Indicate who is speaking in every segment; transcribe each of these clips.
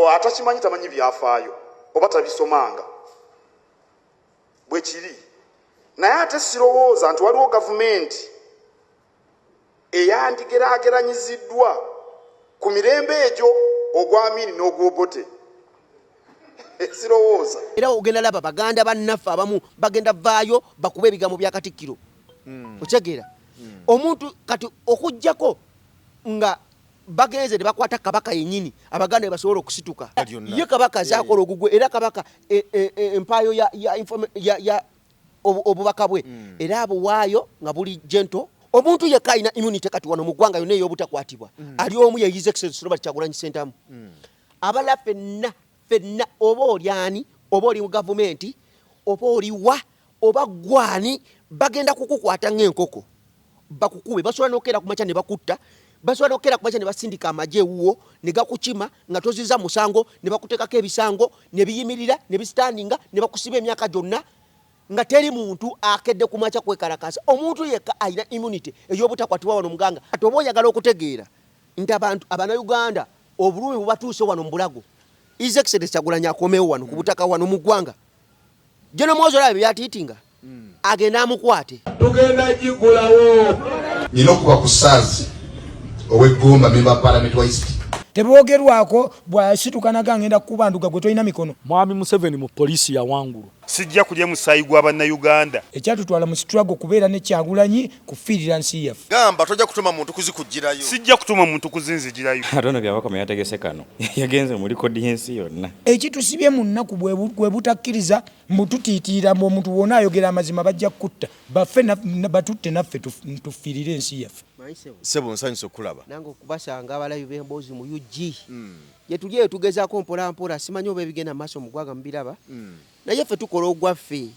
Speaker 1: atakimanyi tamanyi byafaayo oba tabisomanga bwe kiri. Naye ate sirowooza nti waliwo gavumenti eyandigeraageranyiziddwa ku mirembe egyo ogw'Amini n'ogw'Obote. Sirowooza.
Speaker 2: Era ogenda laba baganda bannaffe abamu bagenda vaayo bakuba ebigambo bya Katikkiro. Otegeera omuntu kati okujjako nga bagenze ne bakwata Kabaka yennyini abaganda ne basobola okusituka. Ye Kabaka zaakola ogugwe era Kabaka empaayo ya obubaka bwe era abo waayo nga buli gento. Omuntu yekka alina immunity kati wano mu ggwanga yonna ey'obutakwatibwa ali omu ye His Excellency Robert Kyagulanyi Ssentamu. Abala ffenna oba oli ani oba oli mu gavumenti oba oli wa oba gwani bagenda kukukwata ng'enkoko bakukube. Basobola n'okera ku makya ne bakutta, basobola n'okera ku makya ne basindika amagye ewuwo ne gakukima nga toziza musango ne bakuteekako ebisango ne biyimirira ne bisitandinga ne bakusiba emyaka gyonna nga teri muntu akedde ku makya kwekalakasa. Omuntu yekka alina immunity ey'obutakwatibwa wano muganga. Ate oba oyagala okutegeera nti abantu Abannayuganda obulumi bubatuuse wano mu Bulago, His Excellency Kyagulanyi akomewo wano ku butaka wano mu ggwanga. General Muhoozi olaba byatiitinga agenda amukwate.
Speaker 3: Tugenda gigulawo.
Speaker 4: Nina okuba ku Saazi ow'Eggomba member Parliament wa East.
Speaker 3: Teboogerwako bw'asitukanaga ngenda kubanduga gwe tolina mikono.
Speaker 5: Mwami Museveni mu poliisi ya wangulu.
Speaker 6: Sijja kulya musayi gwa Bannayuganda.
Speaker 3: Ekyatutwala mu struggle kubeera ne Kyagulanyi kufiirira nsi yaffe.
Speaker 7: Gamba tojja kutuma muntu kuzikujjirayo.
Speaker 6: Sijja kutuma muntu kuzinzijirayo.
Speaker 8: Atono byabako yategese kano. Yagenze muri kodi y'ensi yonna.
Speaker 3: Ekitusibye mu nnaku bwe butakkiriza mbututiitira mu omuntu wonna ayogera amazima bajja kutta. Baffe batutte naffe tufiirire ensi yaffe.
Speaker 7: Sebo nsanyusa okulaba.
Speaker 2: Nange okubasanga abalabi b'emboozi mu UG. Ye tulye tugezaako mpola mpola simanyi oba ebigenda maaso mu ggwanga mubiraba. Naye ffe tukola ogwaffe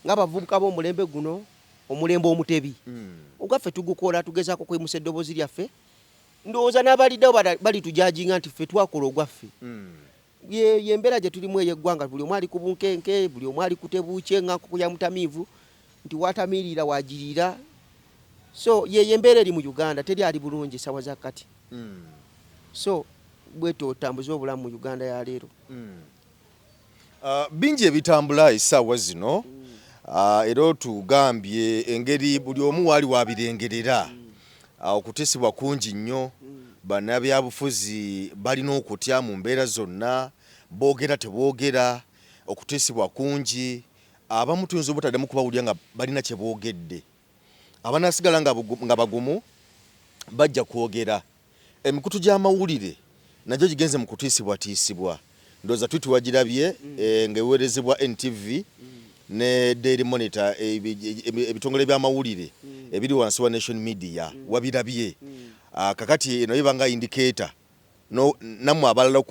Speaker 2: ng'abavubuka b'omulembe guno omulembe omutebi. Ogwaffe tugukola tugezaako kwemusa eddoboozi lyaffe. Ndowooza n'abaliddewo balitujajinga nti ffe twakola ogwaffe. Ye mbeera gye tulimu ey'eggwanga buli omu ali ku bunkenke, buli omu ali ku tebuuke nga nkoko ya mutamiivu nti watamiirira wagirira. So ye mbeera eri mu Uganda teri ali bulungi sawa za kati. So bweto otambuza obulamu mu Uganda ya leero.
Speaker 7: Bingi ebitambula essaawa zino era tugambye engeri buli omu waali wabirengerera okutesibwa kungi nnyo. Bannabyabufuzi balina okutya mu mbeera zonna, boogera teboogera, okutesibwa kungi. Abamu tuyinza obutaddemu kubawulira nga balina kye boogedde. Abanaasigala nga bagumu bajja kwogera. Emikutu gy'amawulire nagyo gigenze mu kutiisibwatiisibwa. Ndowooza tuwagirabye ng'eweerezebwa NTV ne Daily Monitor ebitongole by'amawulire ebiri wansi wa Nation Media wabirabye. Kakati eno iba nga indicator nammwe abalala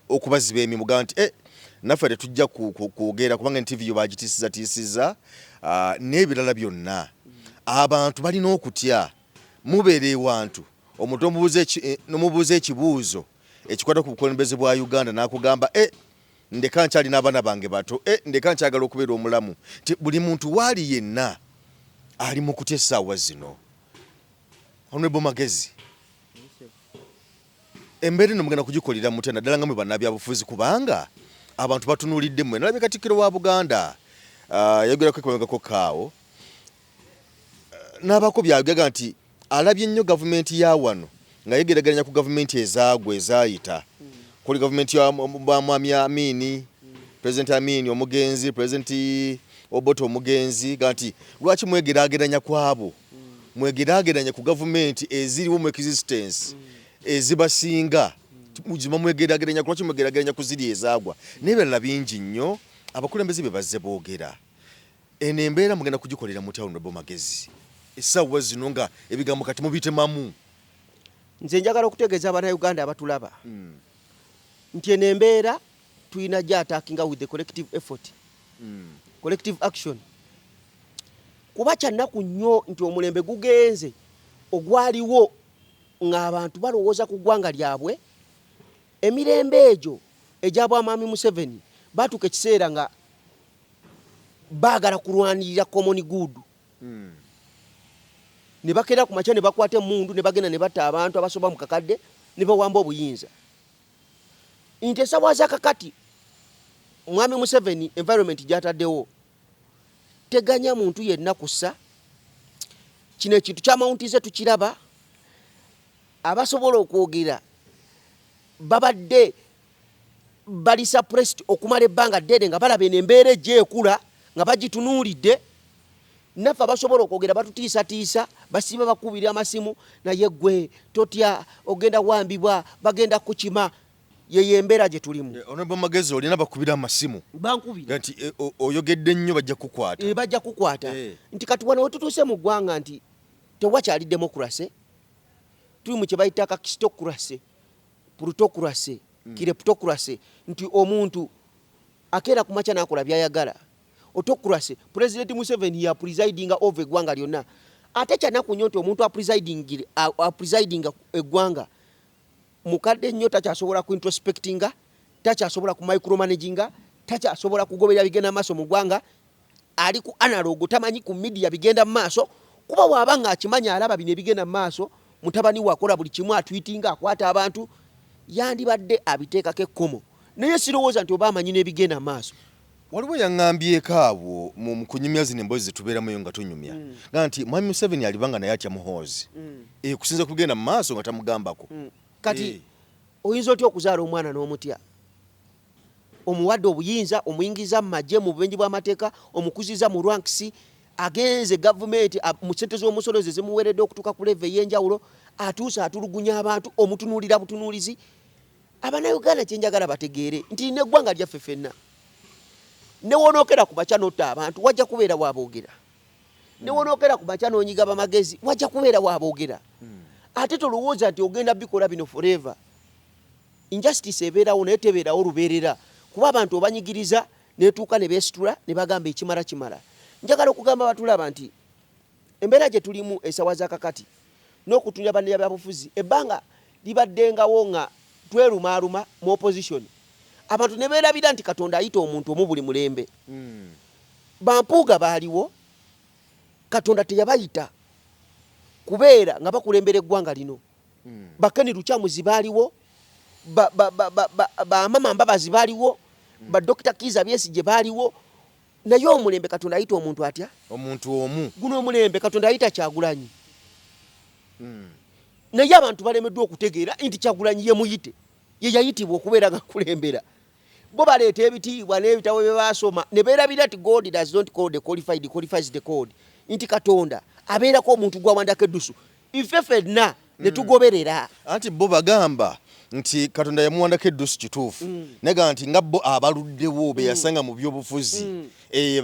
Speaker 7: okubaziba emimuga nti naffe tetujja kwogera kubanga NTV yo bagitiisizatiisiza n'ebirala byonna. Abantu balina okutya mubeere ewantu omuntu nomubuuza ekibuuzo ekikwata ku bukulembeze bwa Uganda n'akugamba ndeka nkyali n'abaana bange bato ndeka nkyagala okubeera omulamu. Buli muntu waali yenna ali mu kutya essaawa zino. Honorable Magezi, embeera eno mugenda kugikolera mutya naddala nga mwe bannabyabufuzi kubanga abantu batunuulidde mmwe. Nalabye Katikkiro wa Buganda yayogerako ekwebagako kaawo n'abako byayogera nti alabye nnyo gavumenti ya wano nga yegeraganya ku gavumenti ezaagwe ezaayita. Kuli gavumenti ya Mwami Amini, President Amini omugenzi, President Obote omugenzi, nti lwaki mwegeraageranya kwabo? Mwegeraageranya ku gavumenti eziriwo mu existence ezibasinga. Mujima mwegeraageranya ku lwaki mwegeraageranya ku ziri ezaagwa. N'ebirala bingi nnyo abakulembeze bye bazze boogera. Eno embeera mugenda kugikolera mutya Honorable Magezi? Essaawa zino nga ebigambo kati mubitemamu.
Speaker 2: Nze njagala okutegeeza Abannayuganda abatulaba nti eno embeera tulina gy'ataakinga with the collective effort, collective action. Kuba kyannaku nnyo nti omulembe gugenze ogwaliwo ng'abantu balowooza ku ggwanga lyabwe. Emirembe egyo egya Bwamwami Museveni batuuka ekiseera nga baagala kulwanirira common good. Ne bakera ku makya ne bakwata emmundu ne bagenda ne batta abantu abasoba mu kakadde ne bawamba obuyinza. nti esawa zakakati mwami Museveni environment gyataddewo teganya muntu yenna kussa. Kino ekintu ky'amawuntize tukiraba, abasobola okwogera babadde bali suppressed okumala ebbanga ddene nga balaba eno embeera ejja ekula nga bagitunuulidde. Naffe abasobola okwogera batutiisatiisa, basiba bakubira amasimu, naye gwe totya ogenda wambibwa bagenda kukima. Yeyo embeera gye tulimu.
Speaker 7: Honorable Magezi olina bakubira amasimu
Speaker 2: bankubira
Speaker 7: nti oyogedde nnyo bajja kukwata.
Speaker 2: Bajja kukwata nti kati wano wetutuuse mu ggwanga nti tewakyali demokrasi, tuli mu kye bayita kakisitokrasi, plutokrasi, kireputokrasi, nti omuntu akeera ku makya n'akola by'ayagala. Autocracy, President Museveni ya presidinga over eggwanga lyonna. Ate kyanaku nnyo nti omuntu apresidinga eggwanga mukadde nnyo takyasobola ku introspectinga, takyasobola ku micromanaginga, takyasobola kugoberera bigenda maaso mu ggwanga, ali ku analog, tamanyi ku media bigenda maaso. Kuba bw'aba ng'akimanya alaba bino ebigenda maaso, mutabani wakola buli kimu atwitinga akwata abantu, yandibadde abiteekako ekkomo. Naye sirowooza nti oba amanyi n'ebigenda maaso.
Speaker 7: Waliwo yaŋŋambyeko abo mu kunyumya zino emboozi zetubeeramuyo nga tunyumya nga nti mwami Museveni alibanga naye atya muhoozi kusinza kugenda mu maaso nga tamugambako.
Speaker 2: Kati oyinza otya okuzaala omwana n'omutya? Omuwadde obuyinza, omuyingiza mu magye, mu bubenji bw'amateeka, omukuziza mu ranks, agenze gavumenti mu ssente z'omusolo ze zimuweeredde okutuuka ku leve ey'enjawulo, atuuse atulugunya abantu, omutunuulira butunuulizi. Abannayuganda kye njagala bategeere nti n'eggwanga lyaffe ffenna. Ne wonookera ku makya n'otta abantu wajja kubeera waaboogera. Ne wonookera ku makya n'onyiga bamagezi wajja kubeera waaboogera. Ate tolowooza nti ogenda bikola bino forever. Injustice ebeerawo naye tebeerawo lubeerera. Kuba abantu obanyigiriza neetuuka ne beesitula ne bagamba ekimala kimala. Njagala okugamba batulaba nti embeera gye tulimu esawa za kakati n'okutunja banne byabufuzi ebbanga libaddengawo nga twerumaaluma mu opposition. Abantu ne beerabira nti Katonda ayita omuntu omu buli mulembe. Bampuuga baaliwo, Katonda teyabayita kubeera nga bakulembera eggwanga lino. Bakeni Lukyamuzi baaliwo, bamama Mbabazi baaliwo, Dr. Kiza Besigye baaliwo, naye omulembe Katonda ayita omuntu atya?
Speaker 7: Omuntu omu.
Speaker 2: Guno omulembe Katonda ayita Kyagulanyi. Naye abantu balemeddwa okutegeera nti Kyagulanyi ye muyite, ye yayitibwa okubeera nga kulembera. Bo baleeta ebitiibwa n'ebitabo bye baasoma ne beerabira nti God does not call the qualified, he qualifies the called. Nti Katonda abeerako omuntu gw'awandako eddusu. Ife ffenna ne tugoberera.
Speaker 7: Anti bo bagamba nti Katonda yamuwandako eddusu kituufu. Naga nti nga bo abaluddewo be yasanga mu byobufuzi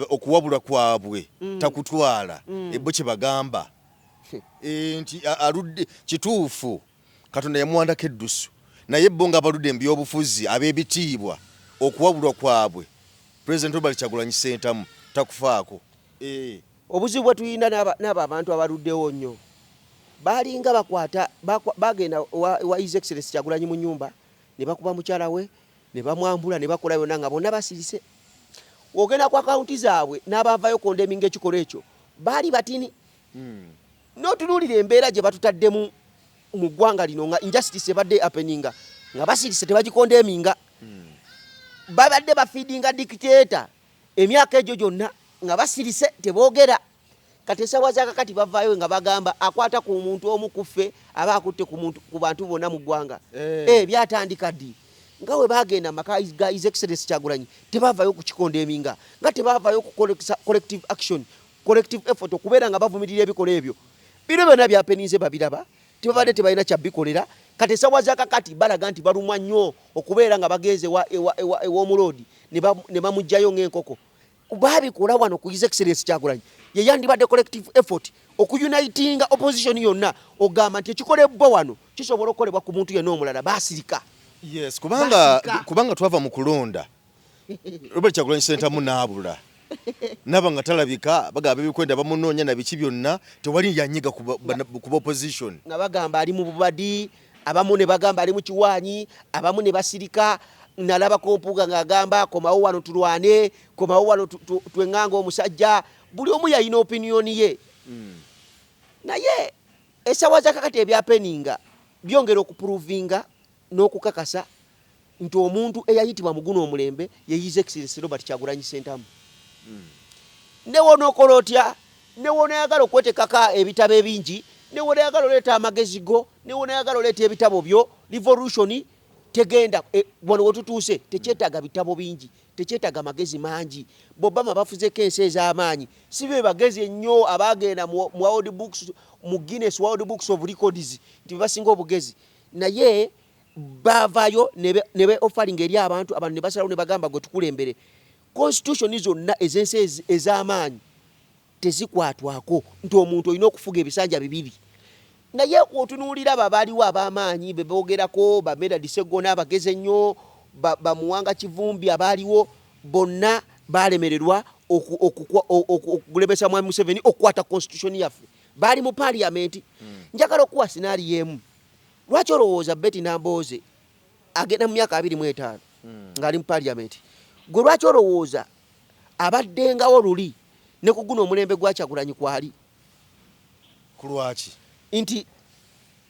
Speaker 7: okuwabula kwabwe takutwala. Bo kye bagamba. Nti aludde kituufu Katonda yamuwandako eddusu. Naye bo nga abaludde mu byobufuzi ab'ebitiibwa okuwabulwa kwabwe President Robert Kyagulanyi Ssentamu takufaako.
Speaker 2: Obuzibu bwe tuyinda n'abo abantu abaluddewo nnyo baalinga bakwata bagenda wa His Excellency Kyagulanyi mu nnyumba ne bakuba mukyala we ne bamwambula ne bakola byonna nga bonna basirise. Ogenda ku akawunti zaabwe n'abavayo kondeminga ekikola ekyo baali batini. N'otunuulira embeera gye batutaddemu mu ggwanga lino nga injustice ebadde happeninga nga basirise tebagikondeminga. Babadde bafiidinga dictator emyaka egyo gyonna nga basirise teboogera. Kati esawa za kakati bavaayo nga bagamba akwata ku muntu omu kuffe aba akutte ku bantu bonna mu ggwanga. Byatandika ddi nga we bagenda maka ga His Excellency Kyagulanyi tebavaayo kukikondeminga nga tebavaayo ku collective action, collective effort okubeera nga bavumirira ebikola ebyo. Bino byonna byapeninze babiraba tebabadde tebalina kyabikolera. Kati esawa za kakati balaga nti balumwa nnyo okubeera nga bagenze ew'omuloodi ne bamugjayo ng'enkoko. Babikola wano ku His Excellency Kyagulanyi ye yandibadde collective effort okunitinga opposition yonna ogamba nti ekikolebwa wano kisobola okukolebwa ku muntu yenna omulala basirika.
Speaker 7: Yes, kubanga twava mu kulonda Robert Kyagulanyi Ssentamu n'abula naba nga talabika bagamba ebikwenda bamunoonya na biki byonna tewali yanyiga ku opposition.
Speaker 2: Nga bagamba ali mu bubadi, abamu ne bagamba ali mu kiwaanyi, abamu ne basirika. Nalaba kompuga ng'agamba komawo wano tulwane, komawo wano twenganga omusajja. Buli omu yalina opinioni ye. Naye esawa za kakati ebyapeninga byongera okupuruvinga n'okukakasa nti omuntu eyayitibwa muguno omulembe ye His Excellency Robert Kyagulanyi Ssentamu. Newonokola otya, newonayagala okwetekaka ebitabo ebingi, newonayagala oleeta amagezi go, newonayagala oleeta ebitabo byo, revolution tegenda wano wetutuuse tekyetaaga bitabo bingi, tekyetaaga magezi mangi. Bobama bafuzeko ensi ez'amaanyi, si be bagezi ennyo abaagenda mu World Books, mu Guinness World Books of Records nti basinga obugezi, naye bavaayo ne be offering eri abantu ne basalawo ne bagamba gwe tukulembere. Constitution zonna ez'ensi ez'amaanyi tezikwatwako nti omuntu olina okufuga ebisanja bibiri. Naye otunuulira babaaliwo ab'amaanyi be boogerako Bamera Disego n'abagezi ennyo bamuwanga Kivumbi abaaliwo bonna baalemererwa okulemesa Mwami Museveni okukwata constitution yaffe. Baali mu parliament. Njagala okuwa sinaali y'emu. Lwaki olowooza Betty Nambooze agenda mu myaka 25 ng'ali mu parliament? Gwe lwaki olowooza abaddengawo luli ne ku guno omulembe gwa Kyagulanyi kwali?
Speaker 7: Ku lwaki?
Speaker 2: Nti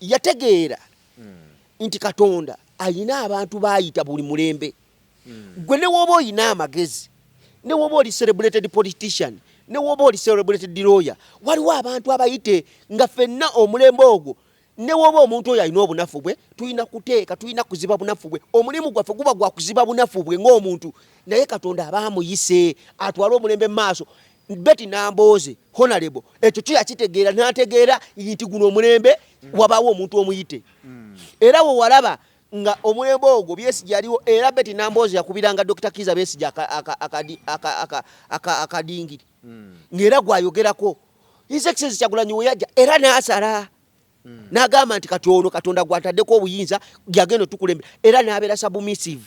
Speaker 2: yategeera nti Katonda ayina abantu baayita buli mulembe. Gwe ne woba oyina amagezi, ne woba oli celebrated politician, ne woba oli celebrated lawyer, waliwo abantu abayite nga ffenna omulembe ogwo. Ne woba omuntu oyo alina obunafu bwe, tulina kuteeka, tulina kuziba bunafu bwe. Omulimu gwaffe guba gwa kuziba bunafu bwe ng'omuntu, naye Katonda aba amuyise atwale omulembe mu maaso. Betty Nambooze honorable ekyo kyo yakitegeera n'ategeera nti guno omulembe wabaawo omuntu omuyite. Era we walaba nga omulembe ogwo Besigye aliwo, era Betty Nambooze yakubiranga Dr. Kizza Besigye akadingiri ng'era gwayogerako. His Excellency Kyagulanyi we yajja era n'asala n'agamba nti kati ono Katonda gwataddeko obuyinza yagenda tukulembe, era n'abeera submissive.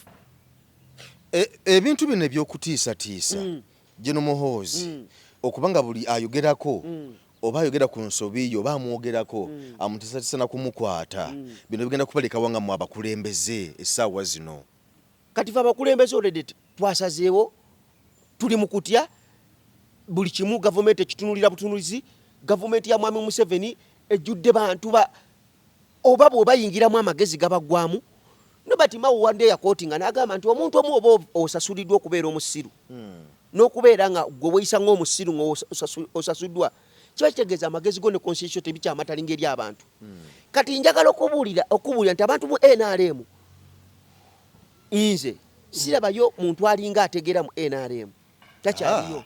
Speaker 7: Ebintu bino eby'okutiisatiisa Gino Muhoozi okubanga buli ayogerako oba ayogera ku nsobi yo oba amwogerako amutiisatiisa na kumukwata, bino bigenda kubaleka wanga mu abakulembeze essaawa zino.
Speaker 2: Kati fe abakulembeze already twasazeewo, tuli mu kutya buli kimu. Gavumenti ekitunulira butunulizi, gavumenti ya Mwami Museveni ejjudde bantu oba bw'obayingiramu amagezi gabaggwamu. Nobati Mao wande yakootinga n'agamba nti omuntu omu oba osasuliddwa okubeera omusiru n'okubeera nga gwe weeyisa ng'omusiru ng'osasuddwa, kiba kitegeeza amagezi go ne constitution tebikyamatalinga eri abantu. Kati njagala okubuulira nti abantu mu NRM, nze sirabayo muntu alinga ategeera mu NRM. Takyaliyo.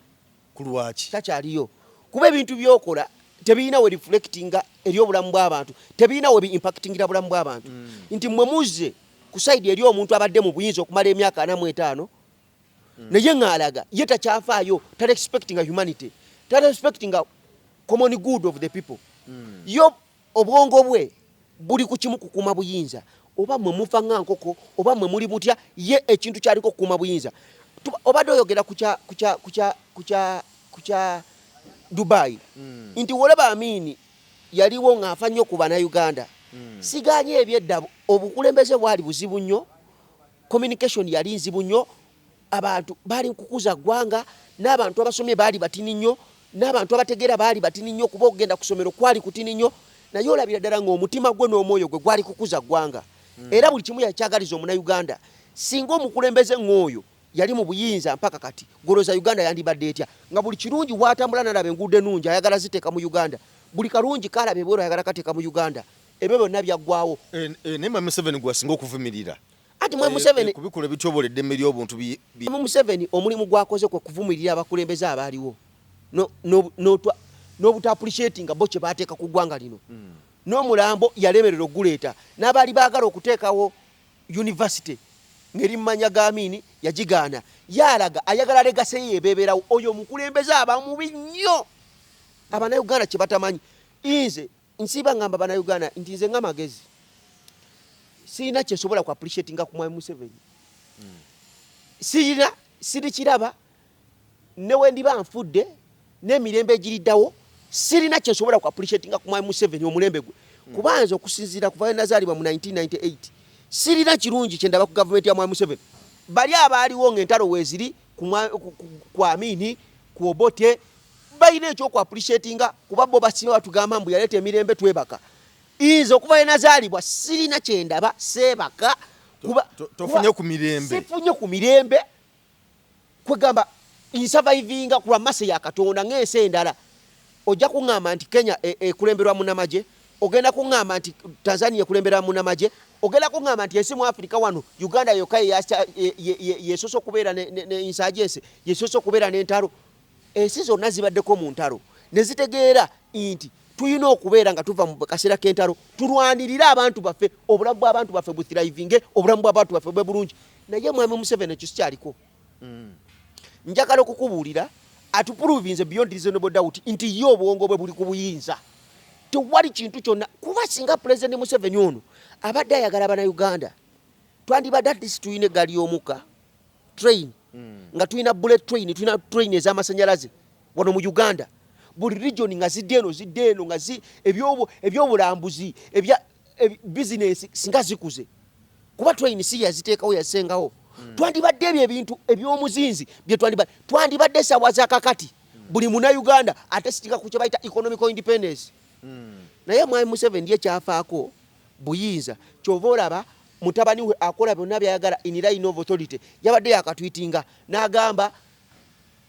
Speaker 7: Ku lwaki?
Speaker 2: Takyaliyo. Kuba ebintu by'okola tebirina we reflectinga eri obulamu bw'abantu, tebirina we bi-impactingira bulamu bw'abantu. Nti mwe muzze ku side eri omuntu abadde mu buyinza okumala emyaka 45 naye ng'alaga ye takyafaayo, tali expecting humanity, tali expecting common good of the people. Yo obwongo bwe buli ku kimu kukuuma buyinza. Oba mwe mufa nga nkoko oba mwe muli mutya, ye ekintu kyaliko kukuuma buyinza. Obadde oyogera kukya Dubai nti woleba Amini yaliwo ng'afa nnyo ku Bannayuganda. Siganye ebyedda obukulembeze bwali buzibu nnyo, communication yali nzibu nnyo, abantu bali kukuza ggwanga, n'abantu abasomye baali batini nnyo, n'abantu abategeera baali batini nnyo kuba okugenda ku ssomero kwali kutini nnyo, naye olabira ddala ng'omutima gwe n'omwoyo gwe gwali kukuza ggwanga. Era buli kimu yakyagaliza Omunnayuganda. Singa omukulembeze ng'oyo yali mu buyinza mpaka kati, goloza Uganda yandibadde etya? Nga buli kirungi bw'atambula n'alaba enguudo ennungi ayagala ziteeka mu Uganda, buli kalungi kaalaba ebweru ayagala kateeka mu Uganda, ebyo byonna byaggwawo.
Speaker 7: Naye Mwami Museveni gwasinga okuvumirira.
Speaker 2: Ati Mwami Museveni
Speaker 7: kubikola bityobola eddembe ly'obuntu
Speaker 2: Mwami Museveni omulimu gwakoze kwe kuvumirira abakulembeze abaaliwo n'obuta appreciating bo kye baateeka ku ggwanga lino. N'omulambo yalemerera oguleeta, n'abaali baagala okuteekawo university ngeri mmanya ga Amini yagigaana. Yaalaga ayagala legase ye ebeeberawo. Oyo omukulembeze abamubi nnyo Abannayuganda kye batamanyi. Nze nsiba ngamba Abannayuganda nti nze nga magezi sirina kyesobola ku appreciatinga ku Mwami Museveni. Siri kiraba newe ndiba nfudde n'emirembe egiriddawo, sirina kyesobola ku appreciatinga ku Mwami Museveni omulembe gwe. Kubanza okusinziira kuva nazaalibwa mu 1998 sirina kirungi kye ndaba ku gavumenti ya Mwami Museveni. Bali abaaliwo ng'entalo weeziri ku Amini ku Obote balina ekyoku appreciatinga kuba bo basiba batugamba mbu yaleeta emirembe twebaka. Nze okuva nazaalibwa sirina kye ndaba seebaka
Speaker 7: tofunye ku mirembe
Speaker 2: sifunye ku mirembe kwegamba insurvivinga kulwa mase ya Katonda ng'ensi endala ojja kuŋŋamba nti Kenya ekulemberwa munnamagye ogenda kuŋŋamba nti Tanzania ekulemberwa munnamagye ogenda kuŋŋamba nti ensi mu Afrika wano Uganda yokka yesoose okubeera ne insurgency yesoose okubeera n'entalo ensi zonna zibaddeko mu ntalo ne zitegeera nti tuyina okubeera nga tuva mu kaseera k'entalo tulwanirire abantu baffe obulamu bw'abantu baffe buthrivinge obulamu bw'abantu baffe bwe bulungi naye mwami Museveni ekyo sikyaliko njagala okukubuulira atuprovinze beyond reasonable doubt nti ye obwongo bwe buli ku buyinza tewali kintu kyonna kuba singa President Museveni ono abadde ayagala Abannayuganda twandibadde atisi tuyina eggaali y'omukka train nga tuyina bullet train tuyina train ez'amasannyalaze wano mu Uganda buli region nga zidde eno nga ebyobulambuzi business singa zikuze kuba train si yaziteekawo yasengawo twandibadde ebyo ebintu eby'omuzinzi bye twandibadde essaawa zakakati buli munnayuganda ate sitika ku kye bayita economical independence naye mwami Museveni ye kyafaako buyinza kyova olaba mutabani we akola byonna byayagala in line of authority yabadde yakatwitinga n'agamba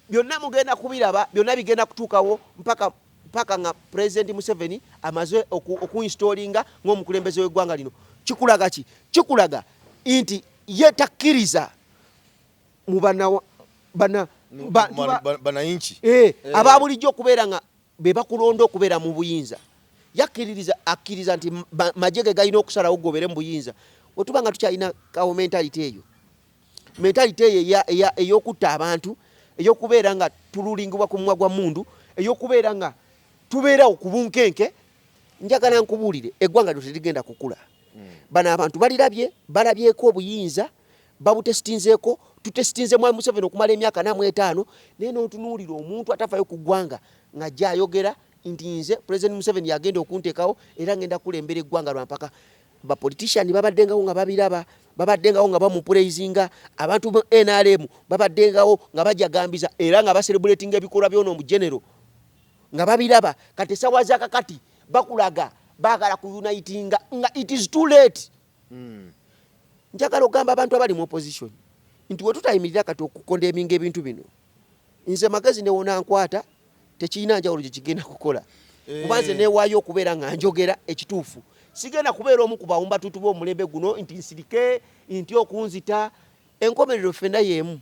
Speaker 2: byonna mugenda kubiraba byonna bigenda kutuukawo mpaka nga President Museveni amaze okuinstallinga ng'omukulembeze w'eggwanga lino kikulaga ki kikulaga nti ye takkiriza mu
Speaker 7: bananchi
Speaker 2: aba bulijjo okubeera nga be bakulonda okubeera mu buyinza akkiriza nti majege galina okusalawo gobere mu buyinza wetuba nga tukyalina kawo mentality eyo ey'okutta abantu ey'okubeera nga tululingibwa ku mumwa gwa mundu ey'okubeera nga tubeerawo ku bunkenke njagala nkubuulire eggwanga lyo terigenda kukula bano abantu balabyeko obuyinza babutesitinzeeko tutesitinze mwami Museveni okumala emyaka 45 naye n'otunuulira omuntu atafayo ku ggwanga ng'ajja ayogera nti nze President Museveni yagenda okunteekawo era ngenda kulembera eggwanga lwampaka bapolitician babaddengawo nga babiraba babaddengawo nga bamupureizinga abantu mu NRM babaddengawo nga bajagambiza era nga baselebratinga ebikolwa by'ono mu genero nga babiraba kati essaawa zakakati bakulaga baagala kuyunitinga nga it is too late njagala okugamba abantu abali mu opposition nti we tutayimirira kati okukondeminga ebintu bino nze magezi newona nkwata tekirina njawulo gye kigenda kukola kuba nze neewaayo okubeera nga njogera ekituufu sigenda kubeera omu ku bawumbatutu b'omulembe guno nti nsirike nti okunzita enkomerero ffenna y'emu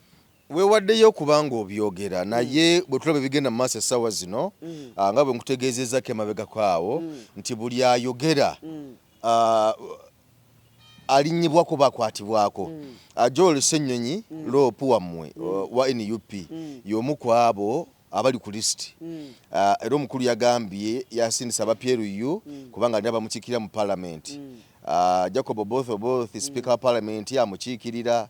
Speaker 7: weewaddeyo okubanga obyogera naye bwe tulaba ebigenda mu maaso essaawa zino nga bwe nkutegeezezako emabega kwawo nti buli ayogera alinnyibwako bakwatibwako Joel Ssenyonyi loopu wammwe wa NUP y'omu ku abo abali ku list era omukulu yagambye yasindisa abapyeruyu kubanga ndi abamukiikirira mu parliament Jacob Oboth speaker wa parliament yamukiikirira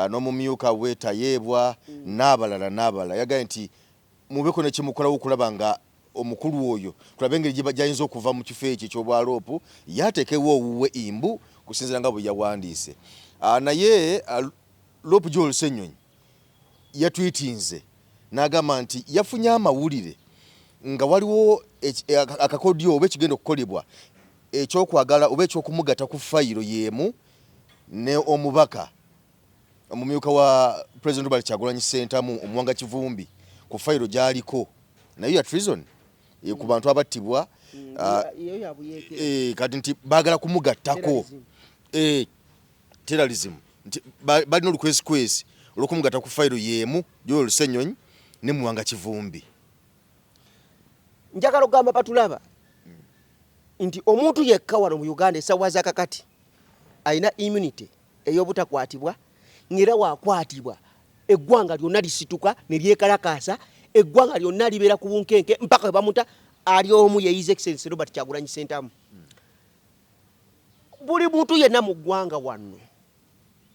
Speaker 7: n'omumyuka we Tayeebwa n'abalala yagaye nti mubeko nekimukolawo okulaba nga omukulu oyo tulabe engeri gyayinza okuva mu kifo ekyo ekyobwaloopu yateekewo owuwe imbu kusinzira nga bwe yawandiise naye Loopu Joel Ssenyonyi yatwitinze n'agamba nti yafunye amawulire nga waliwo akakodyo oba ekigenda okukolebwa ekyokwagala oba ekyokumugatta ku fayiro yeemu ne omubaka omumyuka wa President Robert Kyagulanyi Ssentamu Omuwanga Kivumbi ku fayiro gyaliko naye ya treason ku bantu abattibwa kati nti baagala kumugattako terrorism nti balina olukwesikwesi olw'okumugatta ku fayiro yeemu Joel Ssenyonyi ne Muwanga Kivumbi
Speaker 2: njagala okugamba batulaba nti omuntu yekka wano mu Uganda essaawa zakakati alina immunity ey'obutakwatibwa ng'era waakwatibwa eggwanga lyonna lisituka ne lyekalakaasa eggwanga lyonna libeera ku bunkenke mpaka we bamuta ali omu ye His Excellency Robert Kyagulanyi Ssentamu buli muntu yenna mu ggwanga wano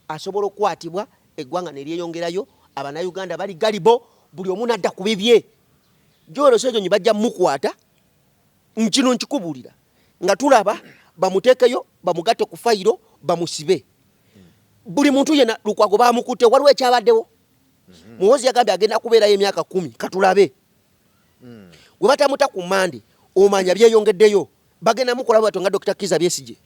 Speaker 2: asobola okukwatibwa eggwanga ne lyeyongerayo Abannayuganda bali galibo buli omu nadda ku bibye Joel Ssenyonyi bajja mukwata nkino nkikubuulira nga tulaba bamuteekeyo bamugatte ku fayiro bamusibe buli muntu yena Lukwago bamukutte waliwo ekyabaddewo Muhoozi yagambye agenda kubeerayo emyaka 10 katulabe we batamuta ku mande omanya byeyongeddeyo bagenda mukola bwato nga Dr. Kiza Besigye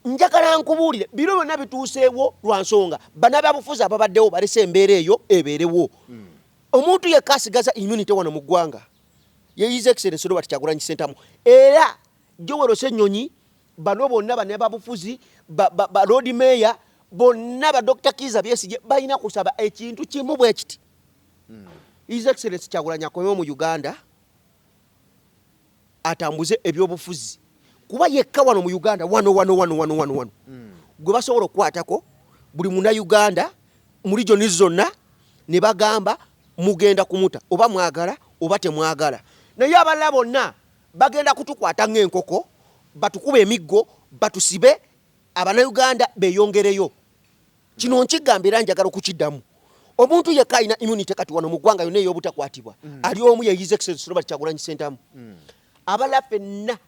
Speaker 2: njagala nkubuulire biro byonna bituuseewo lwa nsonga bannabyabufuzi ababaddewo balese embeera eyo ebeerewo omuntu yekka asigaza immunity wano mu ggwanga ye His Excellency Robert Kyagulanyi Ssentamu era Joel Ssennyonyi bano bonna bannabyabufuzi ba Lord Mayor bonna ba Dr. Kiza Besigye balina kusaba ekintu kimu bwe kiti His Excellency Kyagulanyi akomewo mu Uganda atambuze ebyobufuzi kuba yekka wano mu Uganda wano gwe basobola okukwatako buli muna Uganda mu region zonna ne bagamba mugenda kumuta oba mwagala oba temwagala naye abalala bonna bagenda kutukwata ng'enkoko batukuba emiggo batusibe Abanayuganda beyongereyo kino nkigambira njagala okukiddamu omuntu yekka alina immunity kati wano mu ggwanga yonna ey'obutakwatibwa ali omu ye His Excellency Robert Kyagulanyi Ssentamu abala fenna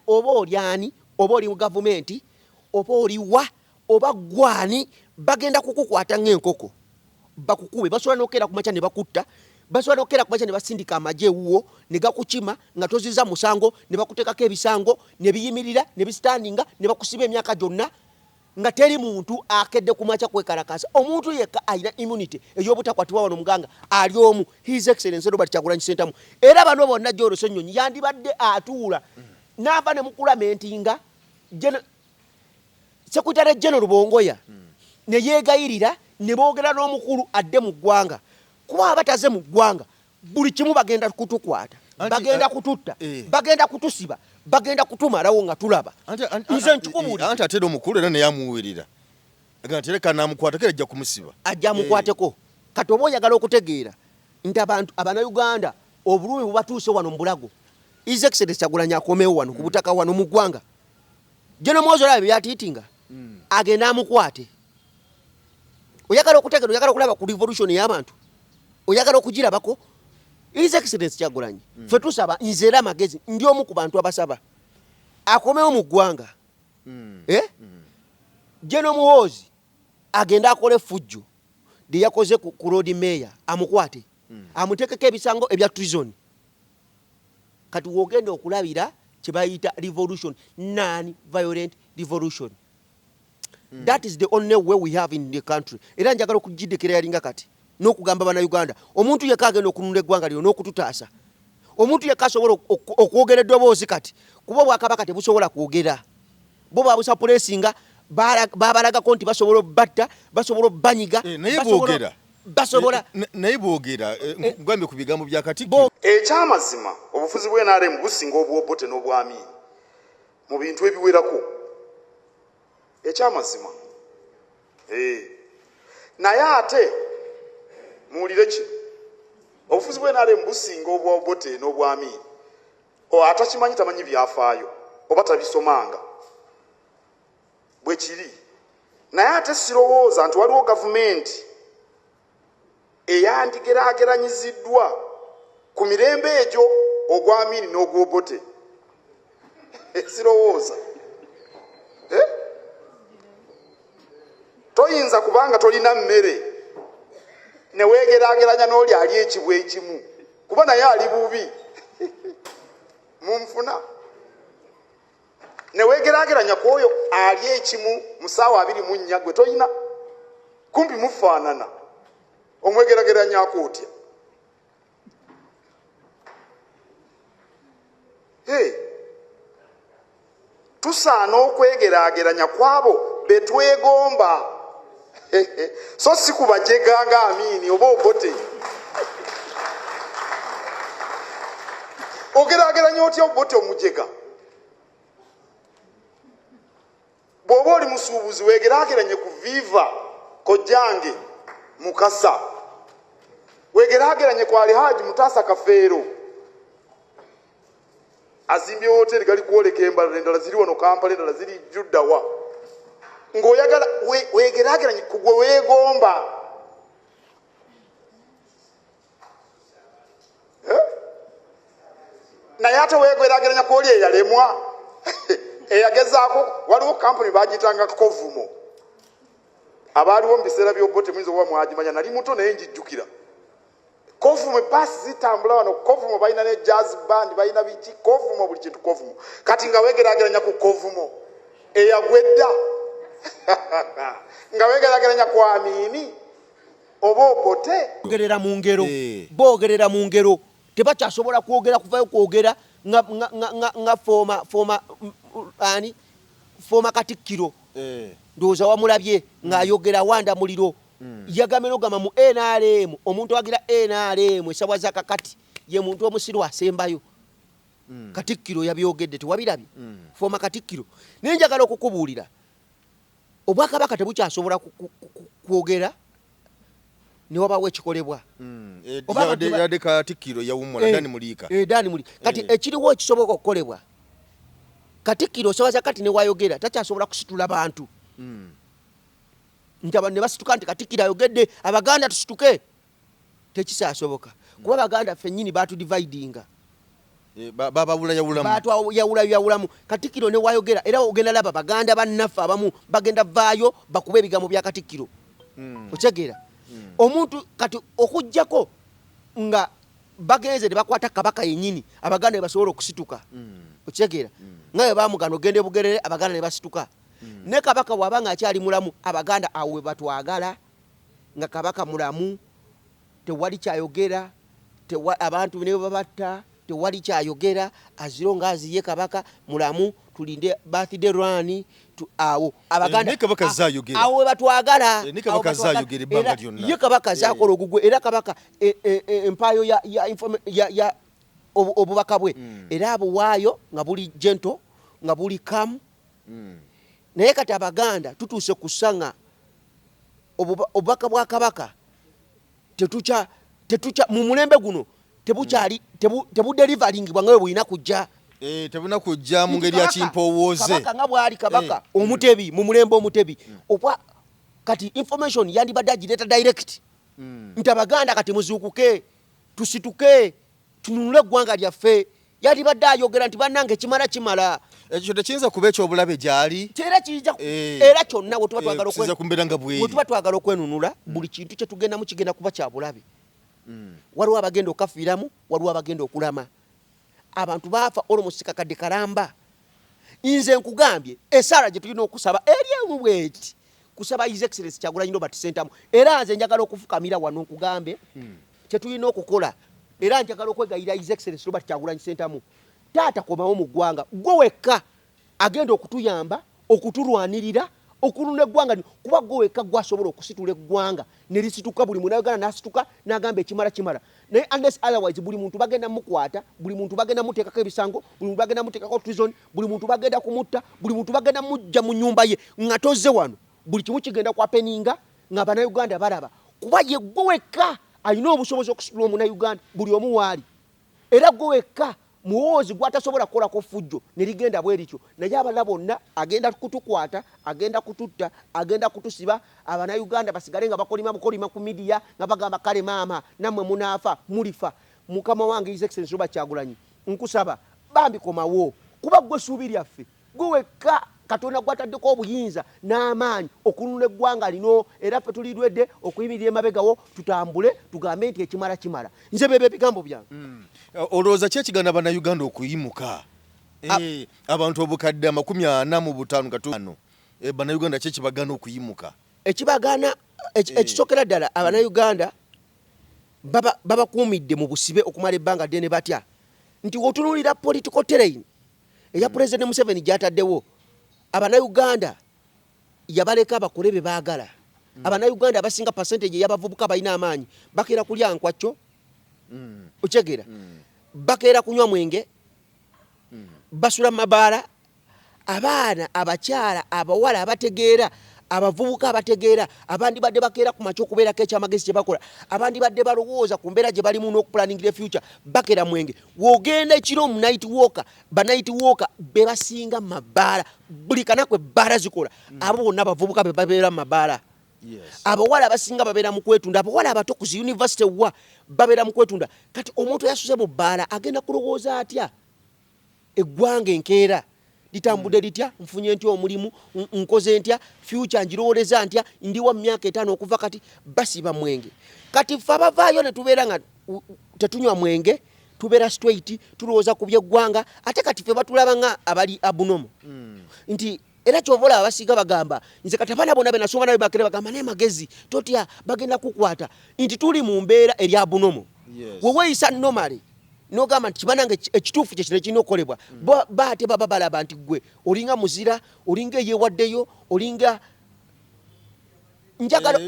Speaker 2: oba oli ani oba oli mu gavumenti oba oliwa oba gwani bagenda kukukwata ng'enkoko bakukube basobola n'okera ku makya ne bakutta basobola n'okera ku makya ne basindika amagye ewuwo ne gakukima nga toziza musango ne bakuteekako ebisango ne biyimirira ne bisitandinga ne bakusiba emyaka gyonna nga teri muntu akedde ku makya kwekalakasa omuntu yekka alina immunity ey'obutakwatibwa wano muganga ali omu His Excellency Robert Kyagulanyi Ssentamu era bano bonna Joel Ssennyonyi yandibadde atuula n'ava ne mukulamentinga Secretary General Bongoya ne yeegayirira ne boogera n'omukulu adde mu ggwanga kuba abataze mu ggwanga buli kimu bagenda kutukwata bagenda kututta bagenda kutusiba bagenda kutumalawo nga tulaba nze nkikubuulira
Speaker 7: anti ate omukulu era naye amuwulirira agamba tereka namukwatako ajja kumusiba
Speaker 2: ajja mukwateko kati oba oyagala okutegeera nti abantu Abanayuganda obulumi bubatuuse wano mu bulago His Excellency Kyagulanyi akomewo wano ku butaka wano mu ggwanga General Muhoozi olaba byatiitinga agenda amukwate oyagala okutegeera oyagala okulaba ku revolution y'abantu oyagala okugirabako His Excellency Kyagulanyi ffe tusaba nze era amagezi ndi omu ku bantu abasaba akomewo mu ggwanga General Muhoozi agenda akole fujjo lye yakoze ku Lord Mayor amukwate amuteekeko ebisango ebya treason kati wogenda okulabira kye bayita revolution non-violent revolution that is the only way we have in the country era njagala okugiddekera yalinga kati n'okugamba Bannayuganda omuntu yekka agenda okununula eggwanga lino n'okututaasa omuntu yekka asobola okwogera eddoboozi kati kuba Obwakabaka tebusobola kwogera bo babusapulesinga babalagako nti basobola obbatta basobola obbanyiga
Speaker 7: naye boogera ngambye ku bigambo bya Katikkiro
Speaker 1: ekyamazima obufuzi bwe NRM businga obwobote n'obwamiini mu bintu ebiwerako ekyamazima naye ate muwulire ki obufuzi bwe NRM businga obwobote n'obwamiini atakimanyi tamanyi byafaayo oba tabisomanga bwe kiri naye ate sirowooza nti waliwo gavumenti eyandigeraageranyiziddwa ku mirembe egyo ogwamiini n'ogwobote sirowooza toyinza kubanga tolina mmere neweegeraageranya n'oli ali ekibwa ekimu kuba naye ali bubi munfuna neweegeraageranya ku oyo ali ekimu mu ssaawa 24 gwe toyina kumpi mufaanana omwegeraageranyako otya tusaana okwegeraageranya kwabo betwegomba so si kubajeganga amiini oba obote ogeraageranya otya obote omujega bw'oba oli musuubuzi weegeraageranye ku Viva Kojjange Mukasa weegeraageranye ku Alhaji Mutaasa Kafeero azimbye hoteri gali kwoleka embala endala ziri wano Kampala endala ziri Juddawa ng'oyagala weegeraageranye ku gwe weegomba naye ate weegeraageranya ku oli eyalemwa eyagezaako waliwo kampuni bagitanga Kovumo abaaliwo mu biseera by'obote muyinza oba mwagimanya nali muto naye njijjukira Kovumo baasi zitambula wano Kovumo balina ne jazz band balina biki Kovumo buli kintu Kovumo kati nga weegeraageranya ku Kovumo eyagwedda nga begeraganya kwa Amini oba Obote
Speaker 2: bogerera mu ngero bogerera mu ngero tebakyasobola kwogera kuvayo kwogera nga former Katikkiro ndowooza wamulabye ng'ayogera Wanda Muliro yagamera ogamba mu NRM omuntu awagira NRM esabwa za kakati ye muntu omusiru asembayo Katikkiro yabyogedde tewabirabye former Katikkiro naye njagala okukubuulira Obwakabaka tebukyasobola kwogera niwabawo ekikolebwa
Speaker 7: yadde Katikkiro yawummula Dani Muliika
Speaker 2: Dani Muliika kati ekiriwo ekisoboka okukolebwa Katikkiro sawaza kati ne wayogera takyasobola kusitula bantu njaba ne basituka nti Katikkiro ayogedde Abaganda tusituke tekisaasoboka kuba Abaganda ffennyini baatu dividinga baatu yawulamu Katikkiro ne wayogera era ogenda laba Baganda bannaffe abamu bagenda vaayo bakuba ebigambo bya Katikkiro okitegeera omuntu kati okujjako nga bagenze ne bakwata Kabaka yennyini Abaganda ne basobola okusituka okitegeera nga bamugana ogende Bugerere Abaganda ne basituka ne Kabaka bw'abanga akyali mulamu Abaganda awo we batwagala nga Kabaka mulamu tewali kyayogera abantu ne babatta tewali kyayogera aziro nga aziye Kabaka mulamu tulinde birthday run awo Abaganda
Speaker 7: Kabaka zayogera
Speaker 2: awo we batwagala
Speaker 7: Kabaka zayogera ebbanga lyonna
Speaker 2: ye Kabaka zakola ogugwe era Kabaka empaayo ya obubaka bwe era abo waayo nga buli gentle nga buli kamu naye kati Abaganda tutuuse kusanga obubaka bwa Kabaka tetucha mu mulembe guno tebudeliveringibwa nga we bulina kujja
Speaker 7: tebuna kujja mu ngeri ya kimpowooze
Speaker 2: Kabaka nga bwali Kabaka omutebi mu mulembe omutebi oba kati information yandibadde agireeta direct nti Abaganda kati muzuukuke tusituke tununule eggwanga lyaffe yandibadde ayogera nti bannange kimala
Speaker 7: ekyo tekiyinza kuba ekyobulabe gyali
Speaker 2: era kyonna we tuba twagala okwenunula buli kintu kye tugendamu kigenda kuba kya bulabe waliwo abagenda okafiiramu waliwo abagenda okulama abantu baafa almost kakadde kalamba nze nkugambye esaala gye tulina okusaba eri bweti kusaba His Excellency Kyagulanyi Robert Ssentamu era nze njagala okufukamira wano nkugambe kye tulina okukola era njagala okwegayira His Excellency Robert Kyagulanyi Ssentamu taata komawo mu ggwanga gwe wekka agenda okutuyamba okutulwanirira okulunda eggwanga kuba gwe wekka gwasobola okusitula eggwanga ne lisituka buli Munnayuganda n'asituka n'agamba ekimala naye unless otherwise buli muntu bagenda mukwata buli muntu bagenda muteekako ebisango buli muntu bagenda muteekako prison buli muntu bagenda kumutta buli muntu bagenda mujja mu nnyumba ye nga tozze wano buli kimu kigenda kwa peninga nga Bannayuganda balaba kuba ye gwe wekka alina obusobozi okusitula Omunnayuganda buli omu waali era gwe wekka muwoozi gwatasobola kukolako fujjo ne ligenda bwe lityo naye abalala bonna agenda kutukwata agenda kututta agenda kutusiba Abannayuganda basigale nga bakolima ku midiya nga bagamba kale maama nammwe munaafa mulifa mukama wange His Excellency Robert Kyagulanyi nkusaba bambi komawo kuba gwe ssuubi lyaffe gwe wekka Katonda gwataddeko obuyinza n'amaanyi okununula eggwanga lino era ffe tulidwedde okuyimirira emabegawo tutambule tugambe nti ekimala nze bebe ebigambo byange
Speaker 7: olowooza ki ekigana Bannayuganda okuyimuka abantu obukadde 45 Bannayuganda ki ekibagana okuyimuka
Speaker 2: ekibagana ekisookera ddala Abannayuganda babakuumidde mu busibe okumala ebbanga ddene batya nti wotunuulira political terrain eya President Museveni gyataddewo Abannayuganda yabaleka bakole be baagala Abannayuganda abasinga percentage y'abavubuka balina amaanyi bakeera kulya nkwacyo okitegeera bakeera kunywa mwenge basula mabaala abaana abakyala abawala abategeera abavubuka abategeera abandi badde bakeera ku makyo okubeerako ekyamagezi kye bakola abandi badde balowooza ku mbeera gye balimu n'okupulaningira future bakeera mwenge wogenda ekiro mu night walker banight walker be basinga mabaala buli kanakwe ebbaala zikola abo bonna abavubuka be babeera mu mabaala abawala abasinga babeera mu kwetunda abawala abato ku university wa babeera mu kwetunda kati omuntu yasuze mu bbaala agenda kulowooza atya eggwanga enkeera litambudde litya nfunye ntya omulimu nkoze ntya future ngirowooleza ntya ndiwa mu myaka 5 okuva kati basiba mwenge kati ffe abavaayo ne tubeera nga tetunywa mwenge tubeera straight tulowooza ku byeggwanga ate kati ffe batulaba nga abali abunomo nti era kyovola abasinga bagamba nze kati abaana bonna benasoma nabe bakere bagamba naye Magezi totya bagenda kukwata nti tuli mu mbeera eri abunomo weweeyisa normally nogamba nti kibanange ekituufu kye kino kirina okukolebwa baate baba balaba nti gwe olinga muzira olinga eyeewaddeyo olinga njagala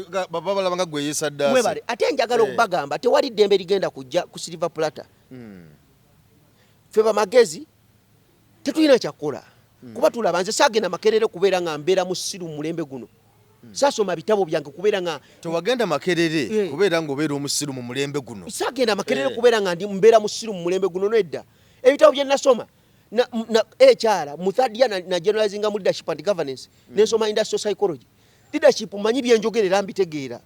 Speaker 2: ate njagala okubagamba tewali ddembe ligenda kujja ku Silver Platter ffe bamagezi tetulina kyakukola kuba tulaba nze saagenda makerere kubeera nga mbeera mu ssiru mu mulembe guno saasoma bitabo byange kubeera nga
Speaker 7: tewagenda makerere kubeera ng'obeera omusiru mu mulembe guno
Speaker 2: saagenda makerere kubeera nga ndi mbeera mu ssiru mu mulembe guno nedda ebitabo bye nasoma ekyala mu third year na generalizing mu leadership and governance nensoma industrial psychology leadership manyi byenjogerera mbitegeera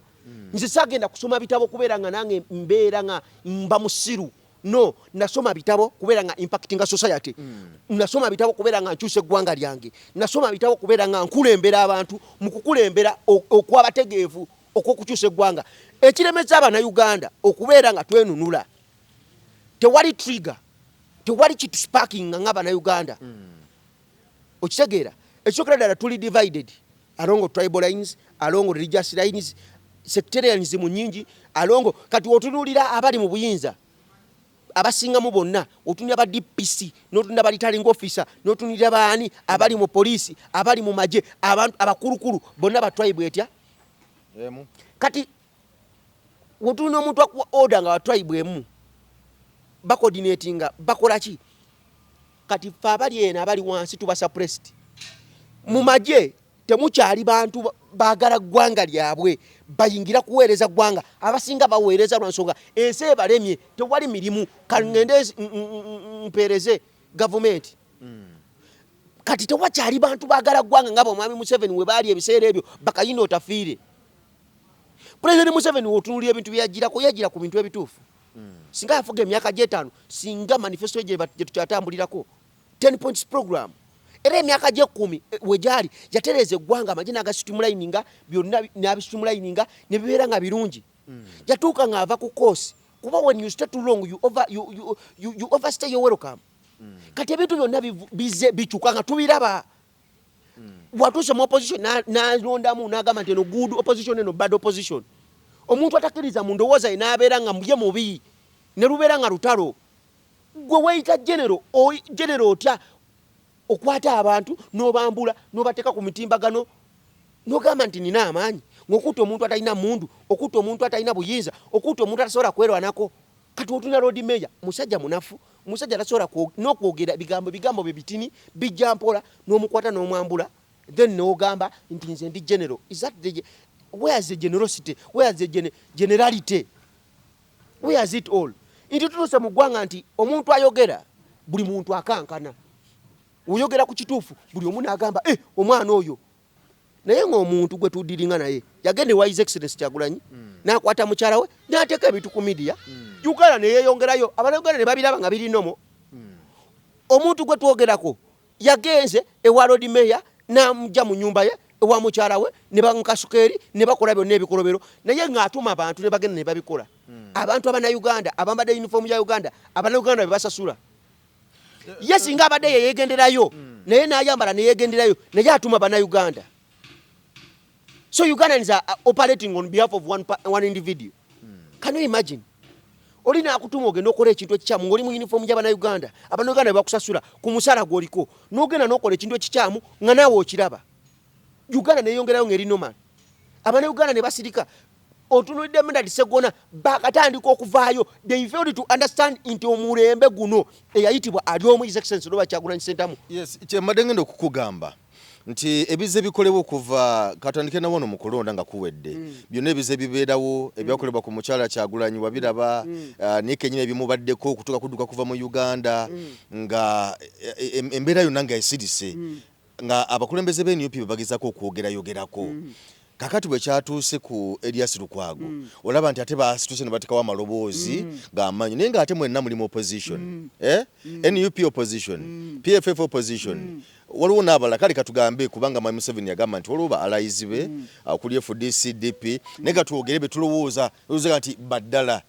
Speaker 2: nze saagenda kusoma bitabo kubeera nga nange mbeera nga mba mu ssiru no nasoma bitabo kubeera nga impacting society nasoma bitabo kubeera nga nkyusa eggwanga lyange nasoma bitabo kubeera nga nkulembera abantu mu kukulembera okwabategeevu okwokukyusa eggwanga ekiremeza Abannayuganda okubeera nga twenunula tewali trigger tewali kitu sparking nga Abannayuganda okitegeera ekyokera ddala tuli divided along tribal lines along religious lines sectarianism nyingi along kati otunulira abali mu buyinza abasingamu bonna otunira ba DPC n'otunira ba returning officer n'otunira baani abali mu police abali mu maje abantu abakurukuru bonna ba tribe etya kati otunira omuntu akuwa order nga wa tribe emu bacoordinatinga bakola ki kati ffe abali eno abali wansi tuba suppressed mu maje temukyali bantu baagala ggwanga lyabwe bayingira kuweereza ggwanga abasinga baweereza lwa nsonga ensi ebalemye tewali mirimu kangende mpeereze gavumenti kati tewakyali bantu baagala ggwanga ngabo Mwami Museveni we baali ebiseera ebyo bakayina otafiire President Museveni wotunulira ebintu byagirako yagira ku bintu ebituufu singa yafuga emyaka gy'etaano singa manifesto gye tukyatambulirako 10 points program era emyaka gy'ekumi wegyali yatereza eggwanga amagye n'agasitumulininga byonna n'abisitumulininga ne bibeera nga birungi yatuuka ng'ava ku course kuba when you stay too long you overstay your welcome kati ebintu byonna bize bikyuka nga tubiraba watuuse mu opposition n'alondamu n'agamba nti eno good opposition eno bad opposition omuntu atakkiriza mu ndowooza ye n'abeera nga mulye mubi ne lubeera nga lutalo gwe weyita genero otya okwata abantu n'obambula n'obateeka ku mitimbagano n'ogamba nti nina amaanyi ng'okutta omuntu atalina mundu okutta omuntu atalina buyinza okutta omuntu atasobola kwerwanako kati otuna road mayor musajja munafu musajja tasobola n'okwogera bigambo bye bitini bijja mpola n'omukwata n'omwambula then n'ogamba nti nze ndi general is that where's the generosity where's the generality where's it all nti tutuse mu ggwanga nti omuntu ayogera buli muntu akankana uyogera ku kituufu buli omu n'agamba omwana oyo naye ng'omuntu gwe tuddiringa naye yagende wa His Excellency Kyagulanyi n'akwata mukyala we n'ateeka ebintu ku media Uganda ne yeeyongerayo Abannayuganda ne babiraba nga biri nomo omuntu gwe twogerako yagenze ewa road mayor n'amugya mu nnyumba ye ewa mukyala we ne bamukasukeeri ne bakola byonna ebikolobero naye ng'atuma abantu ne bagenda ne babikola abantu Abannayuganda abambadde uniform ya Uganda Abannayuganda be basasula yes nga abadde yeyegenderayo naye n'ayambala neyegenderayo naye atuma Bannayuganda so Ugandans are operating on behalf of one individual can you imagine olina akutuma ogenda okola ekintu ekikyamu ng'oli mu uniform y'Abannayuganda Abannayuganda bakusasula ku musala gw'oliko n'ogenda n'okola ekintu ekikyamu nga naawe okiraba Uganda neyongerayo ng'eri normal Abannayuganda ne basirika otunulidde Medard Ssegona bakatandika okuvaayo they failed to understand nti omulembe guno eyayitibwa ali omu His Excellency Robert Kyagulanyi Ssentamu
Speaker 7: yes kyemmadde ngenda okukugamba nti ebize bikolebwa okuva katandike na wono mu kulonda nga kuwedde byonna ebize bibeerawo ebyakolebwa ku mukyala Kyagulanyi wabiraba naye kenyini ebimubaddeko okutuuka kudduka kuva mu Uganda nga embeera yonna nga esirise nga abakulembeze b'NUP bagezaako okwogerako kakati bwe kyatuuse ku Elias Lukwago olaba nti ate basituse ne batekawo amaloboozi g'amaanyi naye ng'ate mwenna mulimu opposition NUP opposition PFF opposition waliwo n'abalala kale katugambe kubanga Mwami Museveni yagamba nti waliwo ba allies be okuli FDC DP naye gatwogere be tulowooza nti baddala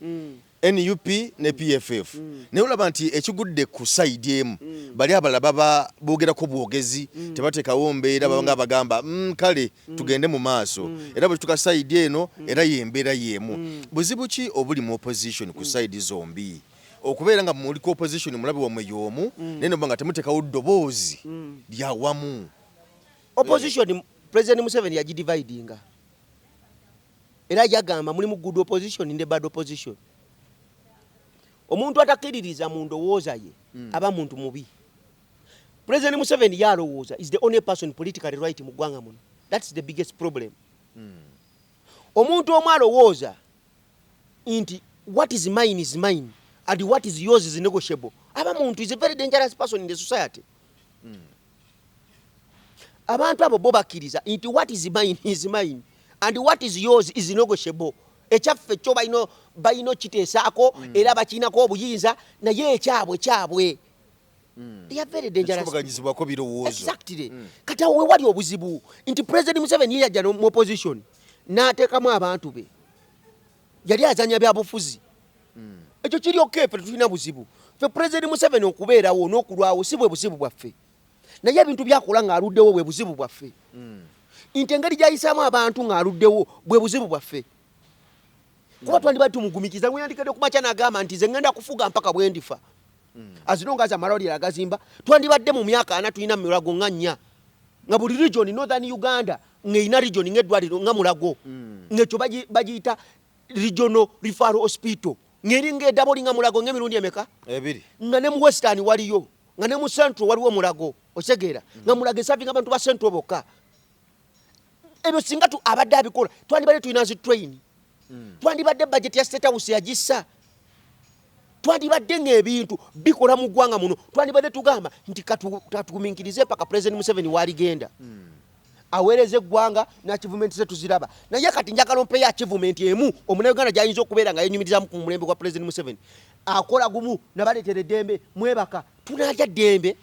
Speaker 7: NUP ne PFF naye olaba nti ekigudde ku side emu bali abalala baba boogerako bwogezi tebateekawo mbeera baba nga bagamba kale tugende mu maaso era bwe tuka side eno era yembeera yemu buzibu ki obuli mu opposition ku side zombi okubeera nga muli ku opposition mulabe wamwe y'omu naye noba nga temuteekawo ddoboozi lya wamu.
Speaker 2: Opposition President Museveni yagidividinga era yagamba mulimu good opposition ne bad opposition. Omuntu atakiririza mu ndowooza ye aba muntu mubi. President Museveni yalowooza is the only person politically right mu ggwanga muno. That's the biggest problem. Omuntu omu alowooza nti what is mine and what is yours is negotiable. Aba muntu is a very dangerous person in the society. Abantu abo bo bakkiriza nti what is mine and what is yours is negotiable. Ekyaffe kyo bayino kiteesaako era bakiinako obuyinza naye ekyabwe. They are very dangerous.
Speaker 7: Sobaganyizibwako birowoozo.
Speaker 2: Exactly. Kati awo wali obuzibu nti President Museveni yajja mu opposition n'ateekamu abantu be yali azanya byabufuzi. Ekyo kiri okay ffe tulina buzibu. Ffe President Museveni okubeerawo n'okulwawo si bwe buzibu bwaffe. Naye ebintu byakola ng'aluddewo bwe buzibu bwaffe. Nti engeri gy'ayisaamu abantu ng'aluddewo bwe buzibu bwaffe. Kuba twandibadde tumugumikiza ng'oyandikedde ku makya n'agamba nti nze ngenda kufuga mpaka bwe ndifa. As long as amalwaliro agazimba twandibadde mu myaka 4 tulina Mulago nga 4 nga buli region Northern Uganda ng'erina region ng'eddwaliro nga Mulago ng'ekyo bagiyita regional referral hospital ng'eri ng'eddaboli nga Mulago ng'emirundi emeka
Speaker 7: ebiri
Speaker 2: nga ne mu Western waliyo nga ne mu Central waliwo Mulago otegeera nga Mulago esavinga abantu ba Central bokka. Ebyo singa abadde abikola twandibadde tulina zi train twandibadde budget ya State House yagissa twandibadde ng'ebintu bikola mu ggwanga muno twandibadde tugamba nti katugumiikirize paka President Museveni waligenda aweereza eggwanga n'achievement ze tuziraba. Naye kati njagala mpeyo achievement emu omunauganda gy'ayinza okubeera nga yenyumirizamu ku mulembe gwa President Museveni akola gumu nabaleetera eddembe mwebaka tunalya ddembe.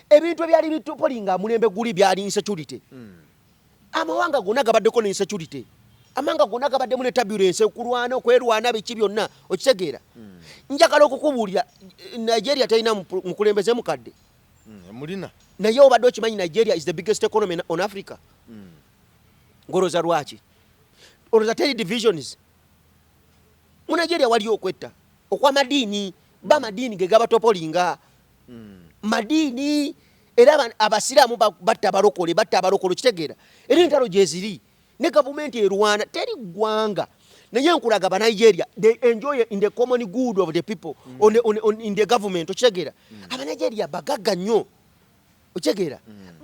Speaker 2: Ebintu ebyali bitupolinga mulembe guli byali insecurity. Amawanga gonna gabaddeko ne insecurity. Amanga gonna gabaddemu ne turbulence okulwana okwerwana biki byonna okitegeera. Njagala okukubuulira Nigeria talina mukulembeze mukadde.
Speaker 7: Mulina.
Speaker 2: Naye obadde okimanyi Nigeria is the biggest economy on Africa. Ngoloza lwaki. Oloza teri divisions. Mu Nigeria waliyo okwetta. Okw'amadiini b'amadiini ge gabatopolinga. Madini era abasiraamu batta abalokole kitegeera era entalo gyeziri ne gavumenti erwana teri ggwanga naye nkulaga ba Nigeria they enjoy in the common good of the people in the government okitegeera aba Nigeria bagagga nnyo okitegeera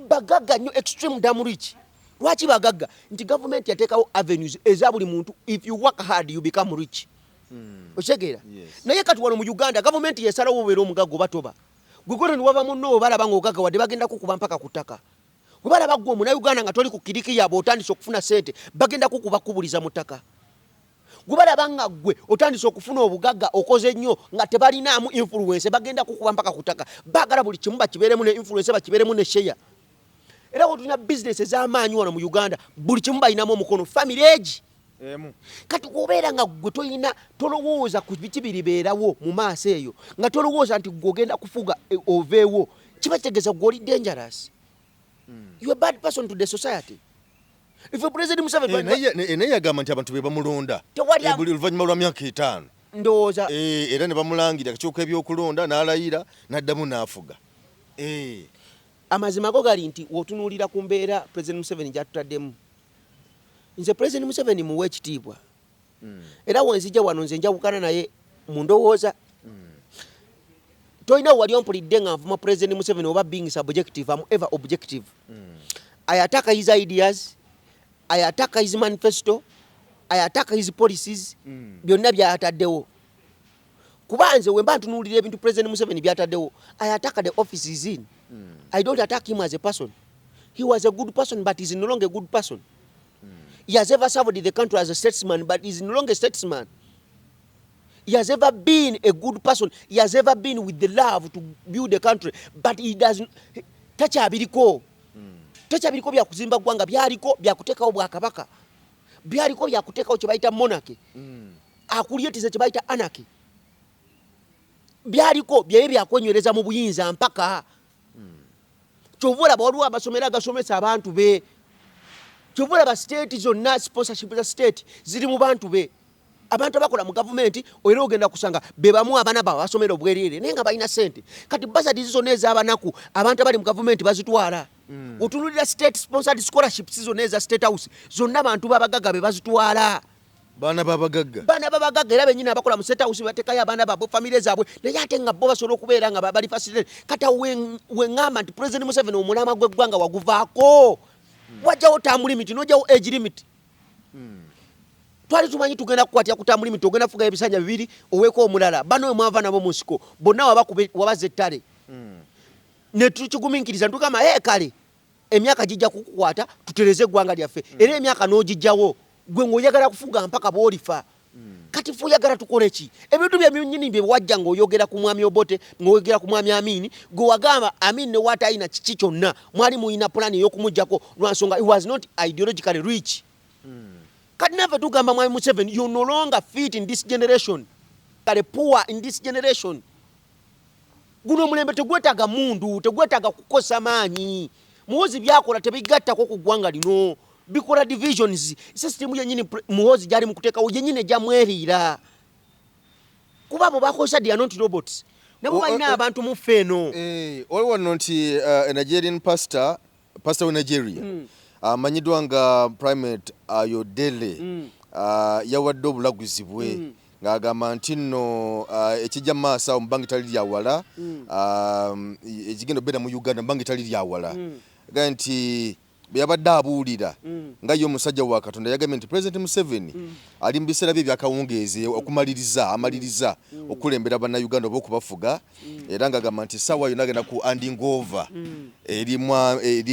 Speaker 2: bagagga nnyo extreme damn rich. Lwaki bagagga nti government yateekawo avenues eza buli muntu if you work hard you become rich okitegeera naye kati wano mu Uganda government yesalawo obeera omugagga oba toba gugoro ni wava munno balaba ng'ogaga wadde bagenda kukuba mpaka kutaka. Bwe balaba ggwe Omunauganda nga toli ku kiriki yabwe otandise okufuna ssente bagenda kukuba kubuliza mu ttaka. Gwe balaba nga ggwe otandise okufuna obugagga okoze nnyo nga tebalinaamu influence bagenda kukuba mpaka kutaka. Baagala buli kimu bakibeeremu ne influence bakibeeremu ne share. Era tulina business ez'amaanyi wano mu Uganda buli kimu balinamu omukono family age. Kati obeera nga gwe tolowooza ku biki biribeerawo mu maaso eyo nga tolowooza nti gwe ogenda kufuga oveewo kiba kitegeeza gwe oli dangerous. You are a bad person to the society. If President Museveni
Speaker 7: naye yagamba nti abantu be bamulonda buli oluvannyuma lwa myaka 5
Speaker 2: ndowooza
Speaker 7: era ne bamulangira akakiiko k'ebyokulonda n'alayira n'addamu n'afuga.
Speaker 2: Amazima go gali nti wotunuulira ku mbeera President Museveni gy'atutaddemu nze President Museveni muwe ekitiibwa era wenzija wano nze njawukana naye mu ndowooza tolina wali ompulidde nga nvuma President Museveni oba being subjective am ever objective. I attack his ideas, I attack his manifesto, I attack his policies byonna byataddewo kuba nze we mba ntunuulira ebintu President Museveni byataddewo I attack the office he's in. I don't attack him as a person. He was a good person but he's no longer a good person. He has ever served the country as a statesman, but he's no longer a statesman. He has ever been a good person. He has ever been with the love to build the country, but he doesn't. Takyabiriko bya kuzimba ggwanga byaliko bya kuteekawo bwakabaka byaliko bya kuteekawo kye bayita monarchy. akulyetiza kye bayita anarchy byaliko byaye byakwenywereza mu buyinza mpaka kyova olaba waliwo amasomero agasomesa abantu be kyova olaba state zonna sponsorship za state ziri mu bantu be abantu abakola mu gavumenti era ogenda kusanga be bamu abaana baabwe basomera obwerere naye nga balina sente kati basadi zonna ez'abanaku abantu abali mu gavumenti bazitwala otunulira state sponsored scholarships zonna eza state house zonna abantu babagaga be bazitwala
Speaker 7: baana babagagga
Speaker 2: era benyini abakola mu state house batekayo abaana baabwe famire zaabwe naye ate nga bo basobola okubeera nga bali facilitated kata weŋŋamba nti president Museveni omulama gw'eggwanga waguvaako wajjawo term limit n'ojjawo age limit twali tumanyi tugenda kukwatira ku term limit ogenda kufugayo ebisanja 2 oweeko omulala bano we mwava nabo mu nsiko bonna wabaza ettale ne tukigumiikiriza ntugamba kale emyaka gijja kukukwata tutereze eggwanga lyaffe era emyaka n'ogijjawo gwe ng'oyagala kufuga mpaka bw'olifa kati fe oyagala tukole ki ebintu byenyini bye wajja ng'oyogera ku mwami Obote ng'oyogera ku mwami Amini gwe wagamba Amini ne watalina kiki kyonna mwali muyina pulani ey'okumuggyako lwansonga it was not ideologically rich kati naffe tugamba mwami Museveni you no longer fit in this generation kale poor in this generation guno omulembe tegwetaaga mundu tegwetaaga kukosa maanyi Muhoozi byakola tebigattako ku ggwanga lino bikola divisions system yenyini Muhoozi gyali mu kuteekawo yenyini ejamweriira kuba abo bakosa they are not robots nabo balina abantu mu ffeeno
Speaker 7: waliwo nno nti a Nigerian pastor we Nigeria amanyiddwa nga Primate Ayodele yawadde obulaguzi bwe ng'agamba nti nno ekijja maaso awo mu bbanga etali lyawala ekigenda obeera mu Uganda mu bbanga etali lyawala gaa nti bwe yabadde abuulira nga ye omusajja wa Katonda yagambye nti President Museveni ali mu biseera bye ebyakawungeezi amaliriza okulembera bannayuganda oba okubafuga era ng'agamba nti essaawa yonna agenda ku handing over eri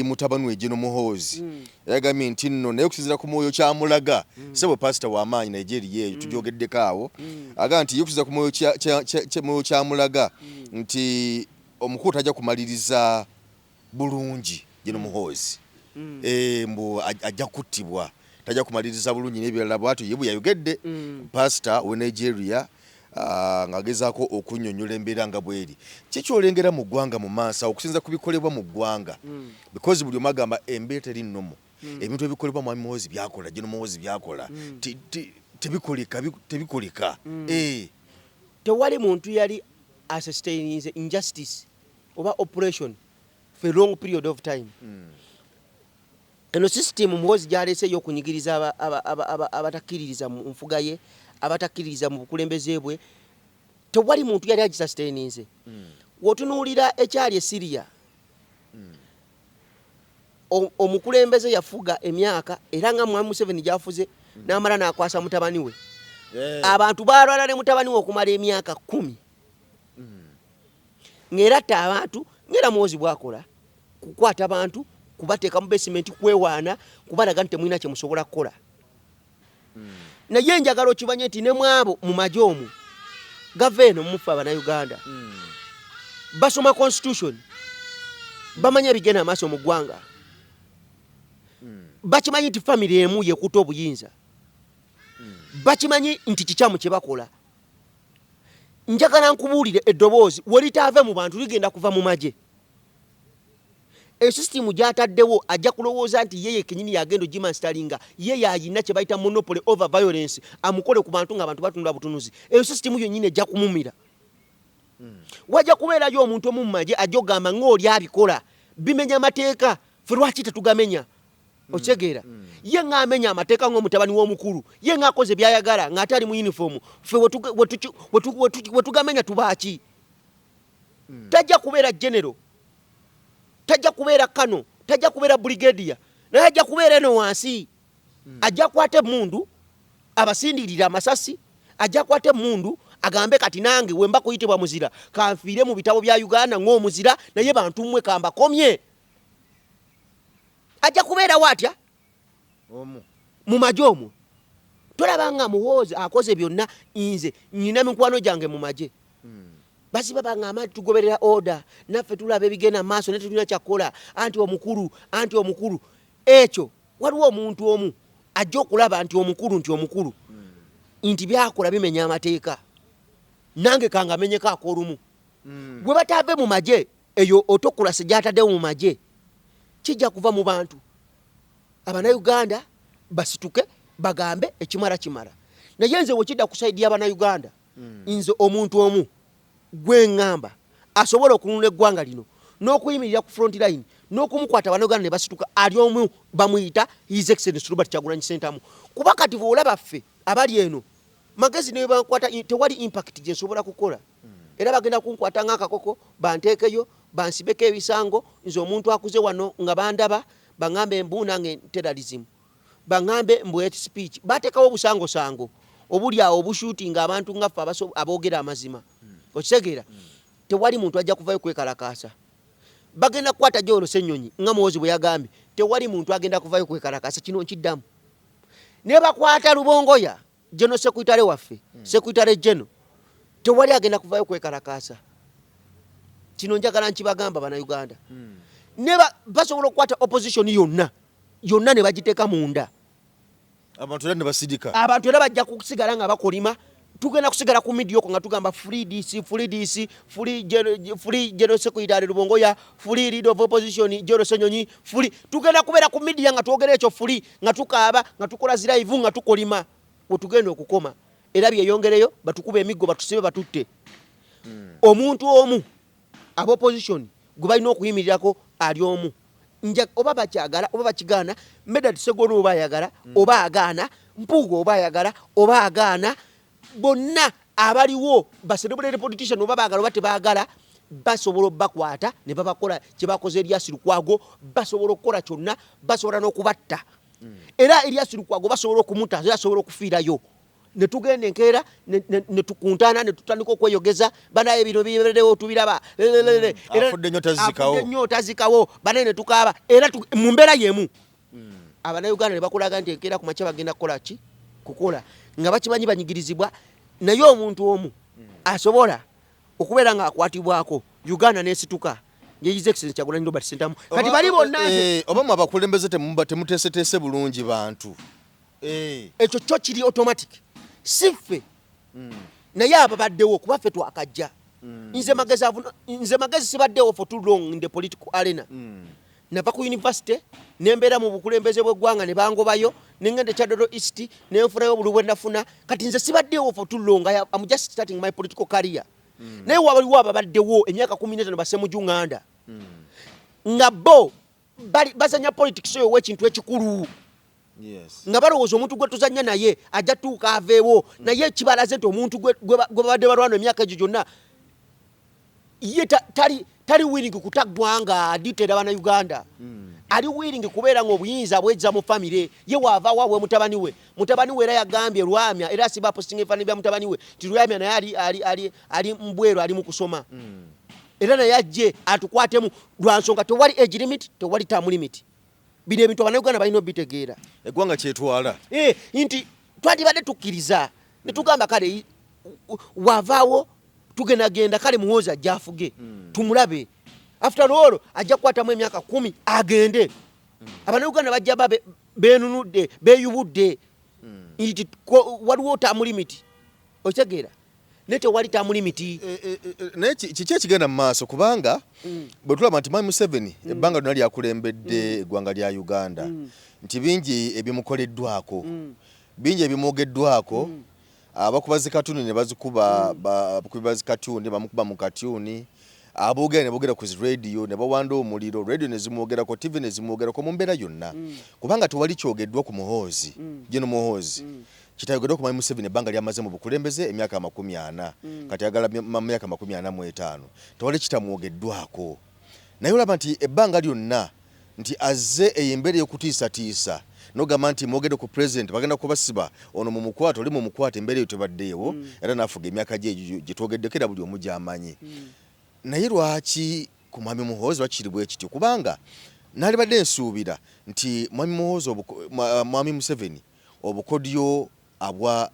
Speaker 7: mutabani we General Muhoozi yagambye nti nno naye okusinziira ku mwoyo kyamulaga sebo pasita w'amaanyi Nigeria eyo tugyogeddeko awo agamba nti ye okusinziira ku mwoyo kyamulaga nti omukulu tajja kumaliriza bulungi General Muhoozi mbu ajja kuttibwa tajja kumaliriza bulungi n'ebirala bwatyo ye bwe yayogedde pasita we Nigeria ng'agezaako okunnyonnyola embeera nga bweri kikyolengera mu ggwanga mu maaso okusinza ku bikolebwa mu ggwanga because buli omu agamba embeera teri nnomo ebintu ebikolebwa mwami Muhoozi byakola General Muhoozi byakola tebikoleka
Speaker 2: tewali muntu yali assustains injustice oba oppression for a long period of time eno system Muhoozi gyaleese y'okunyigiriza abatakkiririza mu nfuga ye abatakkiririza mu bukulembeze bwe tewali muntu yali agisustaininze wotunuulira ekyali e Syria omukulembeze yafuga emyaka era nga mwami Museveni gyafuze n'amala n'akwasa mutabani we abantu balwala ne mutabani we okumala emyaka 10 ng'eratta abantu ng'era Muhoozi bwakola kukwata abantu kubateeka mu basement kwewaana kubalaga nti temulina kye musobola kukola naye njagala okibanye nti ne mwabo mu magye omwo gaveeno mufe Abannayuganda basoma constitution bamanya ebigenda amaaso mu ggwanga bakimanyi nti family emu yekuta obuyinza bakimanyi nti kikyamu kye bakola njagala nkubuulire eddoboozi welitaave mu bantu ligenda kuva mu magye esystem gyataddewo ajja kulowooza nti yeye kenyini yagenda ogimanstalinga ye yayina kye bayita monopoly over violence amukole ku bantu ng'abantu batunula butunuzi eyo system yonyine ejja kumumira wajja kubeerayo omuntu omu mu magye ajja ogamba ng'oli abikola bimenya amateeka fe lwaki tetugamenya okitegeera ye ng'amenya amateeka ng'omutabani w'omukulu ye ng'akoze byayagala ng'ate ali mu uniform fe wetugamenya tubaaki tajja kubeera general tajja kubeera kano tajja kubeera brigadier naye ajja kubeera eno wansi ajja kwate emundu abasindirira amasasi ajja kwate emundu agambe kati nange wemba kuyitibwa muzira kanfiire mu bitabo bya Uganda ng'omuzira naye bantu mmwe kambakomye ajja kubeera watya mu magye omwo tolaba nga Muhoozi akoze byonna nze nyina mikwano gyange mu magye basiba bangamba tugoberera order naffe tulaba ebigenda maaso ne tulina kyakola anti omukulu ekyo waliwo omuntu omu ajja okulaba nti omukulu nti byakola bimenya amateeka nange kangamenyeko akolumu gwe batave mu magye eyo otokulasi gyataddewo mu magye kijja kuva mu bantu abannayuganda basituke bagambe ekimala kimala naye nze wekidda ku saidi y'abannayuganda nze omuntu omu gwe ŋŋamba asobola okununula eggwanga lino n'okuyimirira ku front line n'okumukwata abannayuganda ne basituka ali omu bamuyita his excellence Robert Kyagulanyi Ssentamu kuba kati bw'olaba ffe abali eno magezi ne bankwata tewali impact gye nsobola kukola era bagenda kunkwata ng'akakoko banteekeyo bansibeko ebisango nze omuntu akuze wano nga bandaba baŋŋambe embuuna terrorism baŋŋambe mbu hate speech bateekawo obusangosango obuli awo obushuutinga abantu ngaffe aboogera amazima okitegeera tewali muntu ajja kuvayo kwekalakaasa bagenda kukwata Joolo Ssennyonyi nga Muhoozi bwe yagambye tewali muntu agenda kuvayo kwekalakaasa kino nkiddamu ne bakwata Rubongoya General Secretary waffe Secretary General tewali agenda kuvayo kwekalakaasa kino njagala nkibagamba bannayuganda ne basobola okukwata opposition yonna ne bagiteeka munda
Speaker 7: abantu era ne basidika
Speaker 2: abantu era bajja kusigala nga bakolima tugenda kusigala ku midioko nga tugamba free DC free General Secretary Rubongoya free leader of opposition Joolo Ssennyonyi free tugenda kubeera ku media nga twogera ekyo free nga tukaaba nga tukola ziraivu nga tukolima wetugenda okukoma era byeyongereyo batukuba emiggo batusibe batutte omuntu omu aba opposition gwe balina okuyimirirako ali omu oba bakyagala oba bakigaana Medad Sseggono oba ayagala oba agaana Mpuuga oba ayagala oba agaana bonna abaliwo baserebulere politician oba baagala oba tebaagala basobola obbakwata ne babakola kye bakoze Erias Lukwago basobola okukola kyonna basobola n'okubatta era Erias Lukwago basobola okumuta asobola okufiirayo ne tugenda enkeera ne tukuntana ne tutandika okweyogeza banaye bino biberedewo tubiraba
Speaker 7: afudde nnyo
Speaker 2: tazikawo banaye ne tukaaba era mu mbeera yemu abannayuganda ne bakulaga nti enkeera ku makya bagenda kukola ki kukola nga bakimanyi banyigirizibwa naye omuntu omu asobola okubeera nga akwatibwako Uganda nesituka His Excellency Kyagulanyi Robert Ssentamu kati bali bonna
Speaker 7: obamu abakulembeze temuteeseteese bulungi bantu
Speaker 2: ekyo kyo kiri automatic siffe naye ababaddewo kuba ffe twakajja nze magezi sibaddewo for too long in the political arena nava ku university nembeera mu bukulembeze bw'eggwanga ne bangobayo nengenda Kyaddondo East nenfunayo buli bwe nafuna kati nze sibaddewo for too long I'm just starting my political career naye waliwo ababaddewo emyaka 15 basemuju ŋŋanda nga bo bazanya politics oyo w'ekintu ekikulu nga balowooza omuntu gwe tuzanya naye ajja tuuka aveewo naye kibalaze nti omuntu gwe babadde balwana emyaka egyo gyonna ye tali willing kutaggwanga aditera bannayuganda ali willing kubeera nga obuyinza bwezza mu famire ye waava waabwe mutabani we era yagambye Lwamya era asiba posting efaani bya mutabani we ti Lwamya naye ali mbweru ali mu kusoma era naye ajje atukwatemu lwa nsonga tewali age limit tewali term limit bino ebintu abannayuganda balina obitegeera
Speaker 7: eggwanga kyetwala
Speaker 2: nti twandibadde tukkiriza ne tugamba kale wavaawo tugendagenda kale Muhoozi ajja afuge tumulabe after all ajja kukwatamu emyaka 10 agende abannayuganda bajja beenunudde beeyubudde nti waliwo term limit okitegeera naye tewali term limit
Speaker 7: naye kiki ekigenda mu maaso kubanga bwe tulaba nti Mwami Museveni ebbanga lyonna lyakulembedde eggwanga lya Uganda nti bingi ebimukoleddwako bingi ebimwogeddwako abakubazi katuuni ne bazikuba bakubazi katuuni bamukuba mu katuuni aboogera ne boogera ku radio ne bawanda omuliro radio ne zimwogerako TV ne zimwogerako mu mbeera yonna kubanga tewali kyogeddwa ku Muhoozi General Muhoozi kitayogeddwa ku Mwami Museveni ebbanga lyamaze mu bukulembeze emyaka 40 kati agala mu myaka 45 tewali kitamwogeddwako naye olaba nti ebbanga lyonna nti azze eyembeera y'okutiisatiisa nogamba nti mwogedde ku president bagenda kubasiba ono mu mukwata oli mu mukwata embeera eyo tebaddeewo era naafuga emyaka gye twogeddeko era buli omu gy'amanyi naye lwaki ku Mwami Muhoozi wakiri bwe kityo kubanga nali badde ensuubira nti Mwami Museveni obukodyo abwa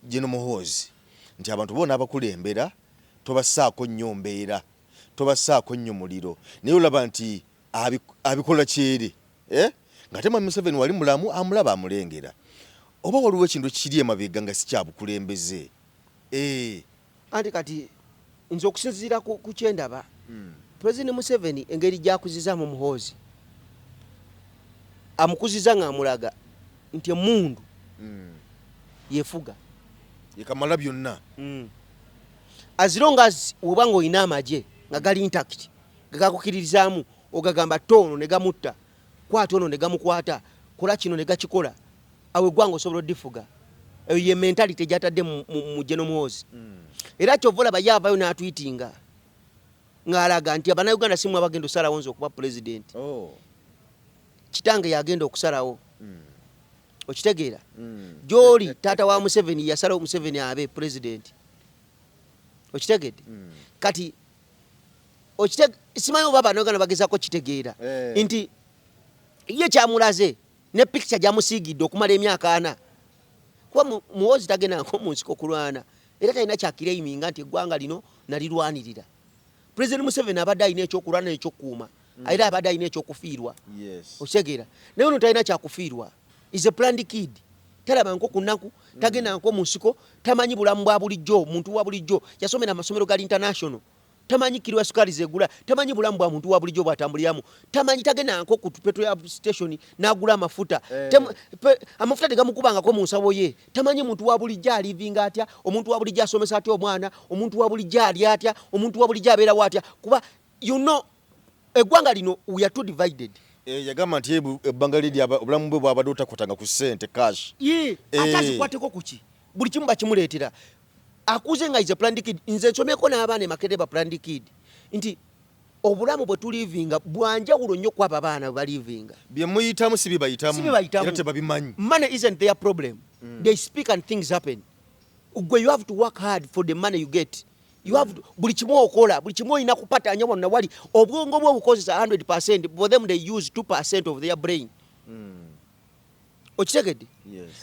Speaker 7: General Muhoozi nti abantu bona abakulembera tobassaako nnyo mbeera tobassaako nnyo muliro naye olaba nti abikola kyeri nga te Mwami Museveni wali mulamu amulaba amulengera oba waliwo ekintu kiri emabega nga sikyabukulembeze
Speaker 2: anti kati nze okusinziira ku kyendaba President Museveni engeri gyakuzizaamu Muhoozi amukuziza ng'amulaga nti emundu yefuga
Speaker 7: yekamala byonna
Speaker 2: as long as oba ng'olina amagye nga gali intact gakakukiririzaamu ogagamba tono ne gamutta kwata ono ne gamukwata kola kino ne gakikola awe eggwanga osobola odifuga eyo ye mentality gyatadde mu General Muhoozi era kyova olaba yaavayo n'atwitinga ng'alaga nti Abannayuganda si mmwe abagenda osalawo nze okuba president kitange yagenda okusalawo okitegeera gy'oli taata wa Museveni yasalawo Museveni abe president okitegedde kati simanyi oba Abannayuganda bagezaako kitegeera nti ye kyamulaze ne picture gyamusiigidde okumala emyaka 4 kuba Muhoozi tagendangako mu nsiko kulwana era talina kyakireiminga nti eggwanga lino nalirwanirira President Museveni abadde alina ekyokulwana n'ekyokukuuma era abadde alina ekyokufiirwa okitegeera naye ono talina kyakufiirwa is a planned kid talabanko ku nnaku tagendangako mu nsiko tamanyi bulamu bwa bulijjo muntu wa bulijjo yasomera amasomero gali international tamanyi kilo ya sukali zegula tamanyi bulamu bwa muntu wa bulijjo bwatambuliramu tamanyi tagendangako ku petrol station n'agula amafuta amafuta tegamukubangako mu nsabo ye tamanyi muntu wa bulijjo alivinga atya omuntu wa bulijjo asomesa atya omwana omuntu wa bulijjo ali atya omuntu wa bulijjo abeerawo atya kuba you know eggwanga lino we are too divided
Speaker 7: yagamba nti ebbanga liri obulamu bwe bwabadde otakwatanga ku ssente cash
Speaker 2: ate azikwateko kuki buli kimu bakimuleetera akuze nga is a planned kid nze nsomeko n'abaana emakete ba planned kid nti obulamu bwe tulivinga bwanjawulo nnyo kwabo abaana bwe balivinga
Speaker 7: bye muyitamu si bibayitamu era tebabimanyi
Speaker 2: money isn't their problem they speak and things happen gwe you have to work hard for the money you get you have to, buli kimu okola buli kimu olina kupatanya wonna wali obwongo bwe obukozesa 100% for them they use 2% of their brain okitegedde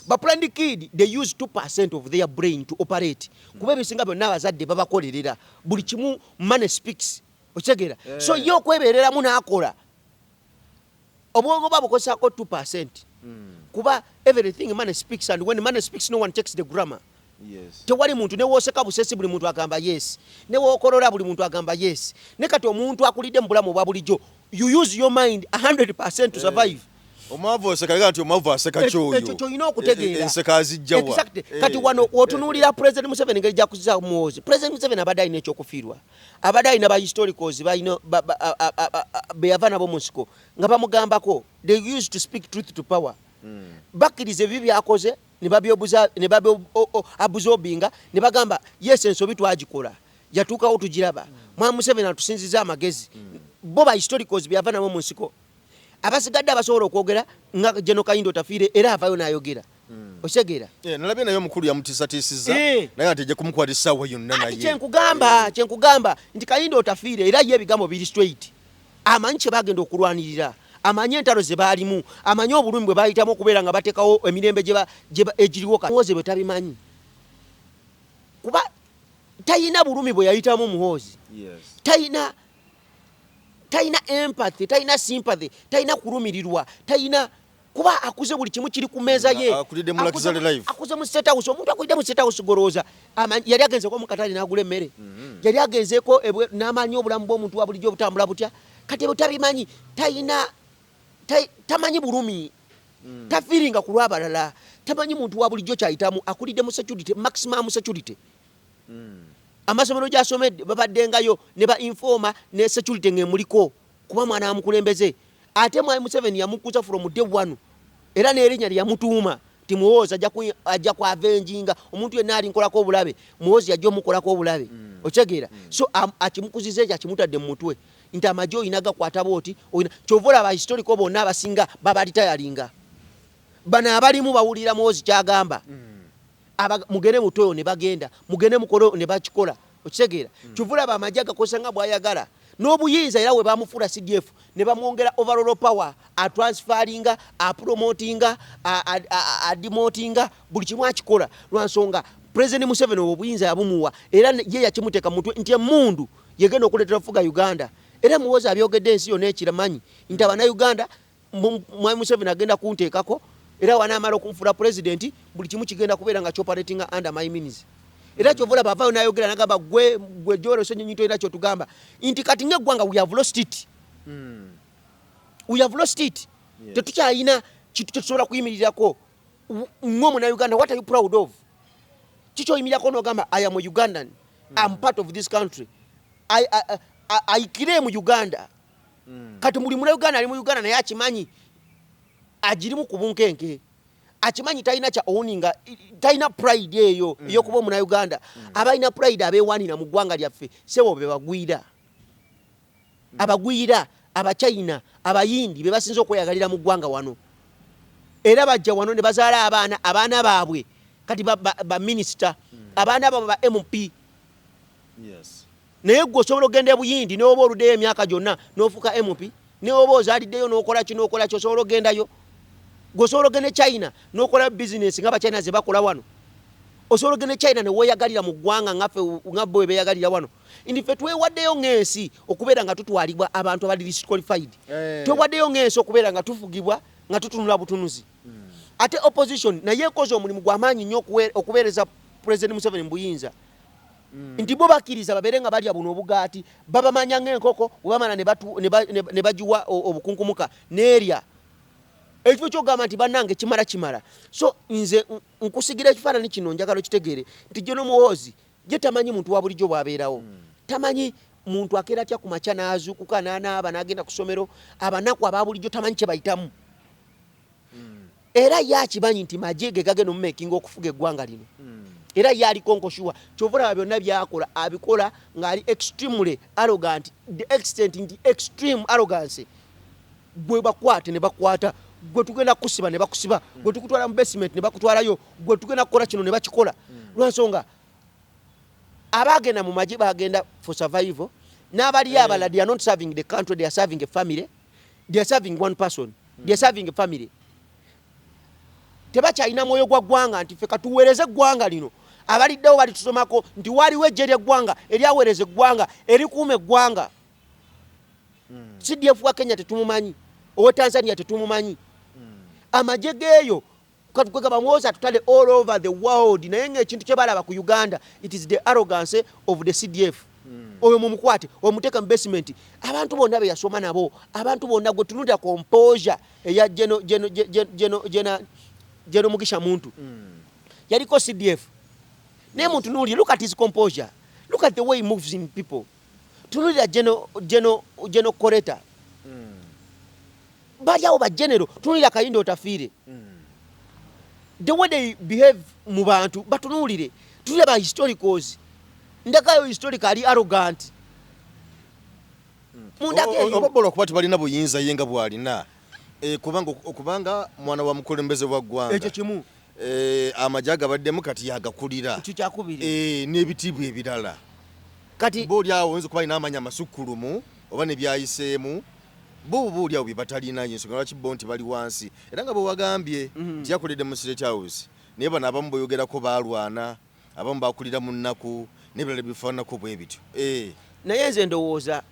Speaker 2: ba planned kid they use 2% of their brain to operate kuba ebisinga byonna abazadde babakolerera buli kimu money speaks okitegera so yo okwebereramu n'akola obwongo bwe bukozesako 2% kuba everything money speaks and when money speaks no one checks the grammar tewali muntu newooseka busesi buli muntu agamba yes newookolola buli muntu agamba yes ne kati omuntu akulidde mu bulamu obwa bulijjo you use your mind 100% to survive
Speaker 7: omwavu oseka nti omwavu aseka kyoyo
Speaker 2: ekyo kyolina okutegeera
Speaker 7: enseka azijjawa
Speaker 2: kati wano otunuulira President Museveni ngeri gyakuzizaamu Muhoozi President Museveni abadde alina ekyokufiirwa abadde alina ba historicals balina be yava nabo mu nsiko nga bamugambako they used to speak truth to power bakkiriza ebibi byakoze ne babyoabuzobinga ne bagamba yes ensobi twagikola yatuukawo tugiraba Mwami Museveni atusinziza amagezi bo ba historicals byava nabo mu nsiko abasigadde abasobola okwogera nga General Kayindo tafiire era avayo n'ayogera okitegera
Speaker 7: nalabye naye omukulu yamutiisatiisiza naye ate ejja kumukwata essaawa yonna naye
Speaker 2: kyenkugamba nti Kayindo tafiire era ye ebigambo biri straight amanyi kye bagenda okulwanirira amanyi entalo ze baalimu amanyi obulumi bwe bayitamu okubeera nga bateekawo emirembe egiriwo Muhoozi bwe tabimanyi kuba tayina bulumi bwe yayitamu Muhoozi tayina empathy tayina sympathy tayina kulumirirwa tayina kuba akuze buli kimu kiri ku meeza ye akuze mu state house omuntu akulidde mu state house golooza yali agenzeeko mu katale n'agula emmere yali agenzeeko n'amanyi obulamu bw'omuntu wa bulijjo obutambula butya kati bwe tabimanyi tamanyi bulumi tafiiringa ku lw'abalala tamanyi muntu wa bulijjo kyayitamu akulidde mu security maximum security amasomero gy'asomedde babaddengayo ne ba informa ne security ng'emuliko kuba mwana amukulembeze ate Mwami Museveni yamukuza from day one era n'erinnya lye yamutuuma ti Muhoozi ajja kwavenjinga omuntu yenna alinkolako obulabe Muhoozi yajja omukolako obulabe okitegeera so akimukuziza ekyo akimutadde mu mutwe nti amagye olina gakwata booti kyova olaba historiko bonna abasinga babalitayalinga bano abalimu bawulira Muhoozi kyagamba mugende mutoyo ne bagenda mugende mukolo ne bakikola okitegeera kyova olaba amagye agakozesa nga bw'ayagala n'obuyinza era we bamufuula CDF ne bamwongera overall power atransferinga apromotinga ademotinga buli kimu akikola lwansonga President Museveni obuyinza yabumuwa era ye yakimuteeka mu mutwe nti emundu yegenda okuleetera fuga Uganda era Muhoozi abyogedde ensi yonna ekiramanyi nti Abannayuganda Mwami Museveni agenda kunteekako era wanaamala okunfula president buli kimu kigenda kubeera nga operating under my means. Era kyovula bavaayo n'ayogera n'agamba gwe Joel Ssenyonyi era kyotugamba nti kati ng'eggwanga we have lost it. We have lost it. Tetukyalina kintu kyetusobola kuyimirirako ng'Omunnayuganda. What are you proud of? Kikyoyimirirako n'ogamba I am a Ugandan. I'm part of this country. I claim Uganda. Kati muli Munnayuganda ali mu Uganda naye akimanyi agirimu ku bunkenke. Akimanyi talina kya owninga, talina pride eyo ey'okuba Omunnayuganda. Abalina pride abeewaanira mu ggwanga lyaffe sebo be bagwira. Abagwira, Abachina, Abayindi be basinza okweyagalira mu ggwanga wano. Era bajja wano ne bazaala abaana baabwe kati ba minister, abaana baabwe ba MP.
Speaker 7: Yes.
Speaker 2: Naye gwe osobola ogenda e Buyindi n'oba oluddeyo emyaka gyonna n'ofuuka MP, ne oba ozaaliddeyo n'okola ki osobola ogendayo. Gwe osobola ogenda e China n'okola bizinesi nga Abachina ze bakola wano. Osobola ogenda e China ne weeyagalira mu ggwanga nga bo beeyagalira wano. Ffe twewaddeyo ng'ensi okubeera nga tutwalibwa abantu abali disqualified. Twewaddeyo ng'ensi okubeera nga tufugibwa nga tutunula butunuzi. Ate opposition naye ekoze omulimu gw'amaanyi nnyo okuweereza President Museveni mu buyinza. Nti bo bakkiriza babeere nga balya buno obugaati babamanya ng'enkoko bwebamala ne bagiwa obukunkumuka n'erya. Ekifo ky'ogamba nti bannange kimala. So nze nkusigira ekifaananyi kino njagala okitegeere nti General Muhoozi ye tamanyi muntu wa bulijjo bw'abeerawo. Tamanyi muntu akeera atya ku makya n'azuukuka n'anaaba n'agenda ku ssomero, abanaku aba bulijjo tamanyi kye bayitamu. Era ye akimanyi nti magye ge gagenda omumekinga okufuga eggwanga lino. Era ye aliko nkoshuwa kyovulaba byonna byakola abikola ng'ali extremely arrogant, the extent nti extreme arrogance. Gwe bakwate ne bakwata, gwe tugenda kusiba ne bakusiba, gwe tukutwala mu basement ne bakutwalayo, gwe tugenda kukola kino ne bakikola. Lwansonga abagenda mu magye bagenda for survival, n'abali abala they are not serving the country, they are serving a family, they are serving one person, they are serving a family. Tebakyalina mwoyo gwa ggwanga nti ffe katuweereze eggwanga lino. Abaliddewo balitusomako nti waliwo eggye ly'eggwanga eryaweereza eggwanga erikuuma eggwanga. CDF wa Kenya tetumumanyi, owa Tanzania tetumumanyi. Amagye geeyo katukwega Muhoozi atutale all over the world, naye ng'ekintu kye balaba ku Uganda it is the arrogance of the CDF. Oyo mumukwate omuteeka mu basement. Abantu bonna be yasoma nabo, abantu bonna gwe tunulira composure eya General Mugisha Muntu. Yaliko CDF. Naye muntu nuli, look at his composure. Look at the way he moves in people. Tunulira General Koreta. Bali awo ba general, tunulira Kayindo Otafiire. The way they behave mu bantu batunulire. Tunulira ba historicals. Ndakayo historically arrogant.
Speaker 7: Obabola okuba tebalina buyinza yenga bwalina. Kubanga mwana wa mukulembeze wa ggwanga.
Speaker 2: Ekyo kimu.
Speaker 7: Amagye gabaddemu kati yagakulira.
Speaker 2: Ekyo kyakubiri.
Speaker 7: N'ebitiibwa ebirala.
Speaker 2: Kati
Speaker 7: booli awo oyinza okuba alina amanya amasukulumu oba ne byayiseemu. Bo booli awo bye batalina ensonga lwaki bo nti bali wansi. Era nga bwe wagambye nti yakoledde mu State House. Naye bano abamu boyogerako baalwana, abamu baakulira mu nnaku, n'ebirala bifaananako bwe bityo.
Speaker 2: Naye nze ndowooza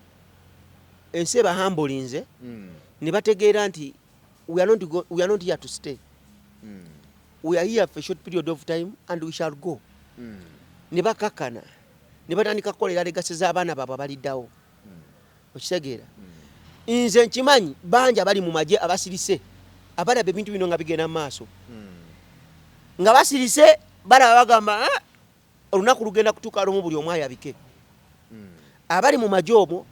Speaker 2: ensi ebahambulinze ne bategeera nti we are not here to stay. We are here for a short period of time and we shall go. Ne bakakkana ne batandika kukolera legasi z'abaana baabwe abaliddawo. Okitegeera? Nze nkimanyi bangi abali mu magye abasirise abalaba ebintu bino nga bigenda mu maaso. Nga basirise balaba bagamba olunaku lugenda kutuuka lumu buli omu ayabike. Abali mu magye omwo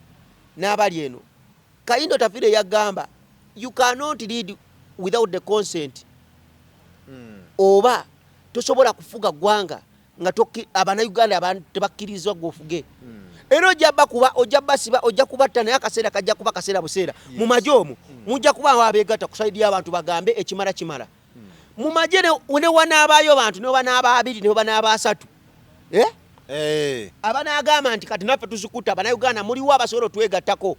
Speaker 2: n'abali eno. Kayindo Otafiire yagamba you cannot lead without the consent. Oba tosobola kufuga ggwanga nga Abannayuganda abantu tebakkirizwa gwofuge. Era ojja bakuba, ojja basiba, ojja kubatta naye akaseera kajja kuba kaseera buseera. Mu magye omwo mujja kuba abeegatta kusaidia abantu bagambe ekimala kimala. Mu magye ne wanaabaayo abantu ne wanaaba abiri ne wanaaba asatu. Abanaagamba nti kati naffe tuzikuta Abannayuganda muliwo abasobola twegattako.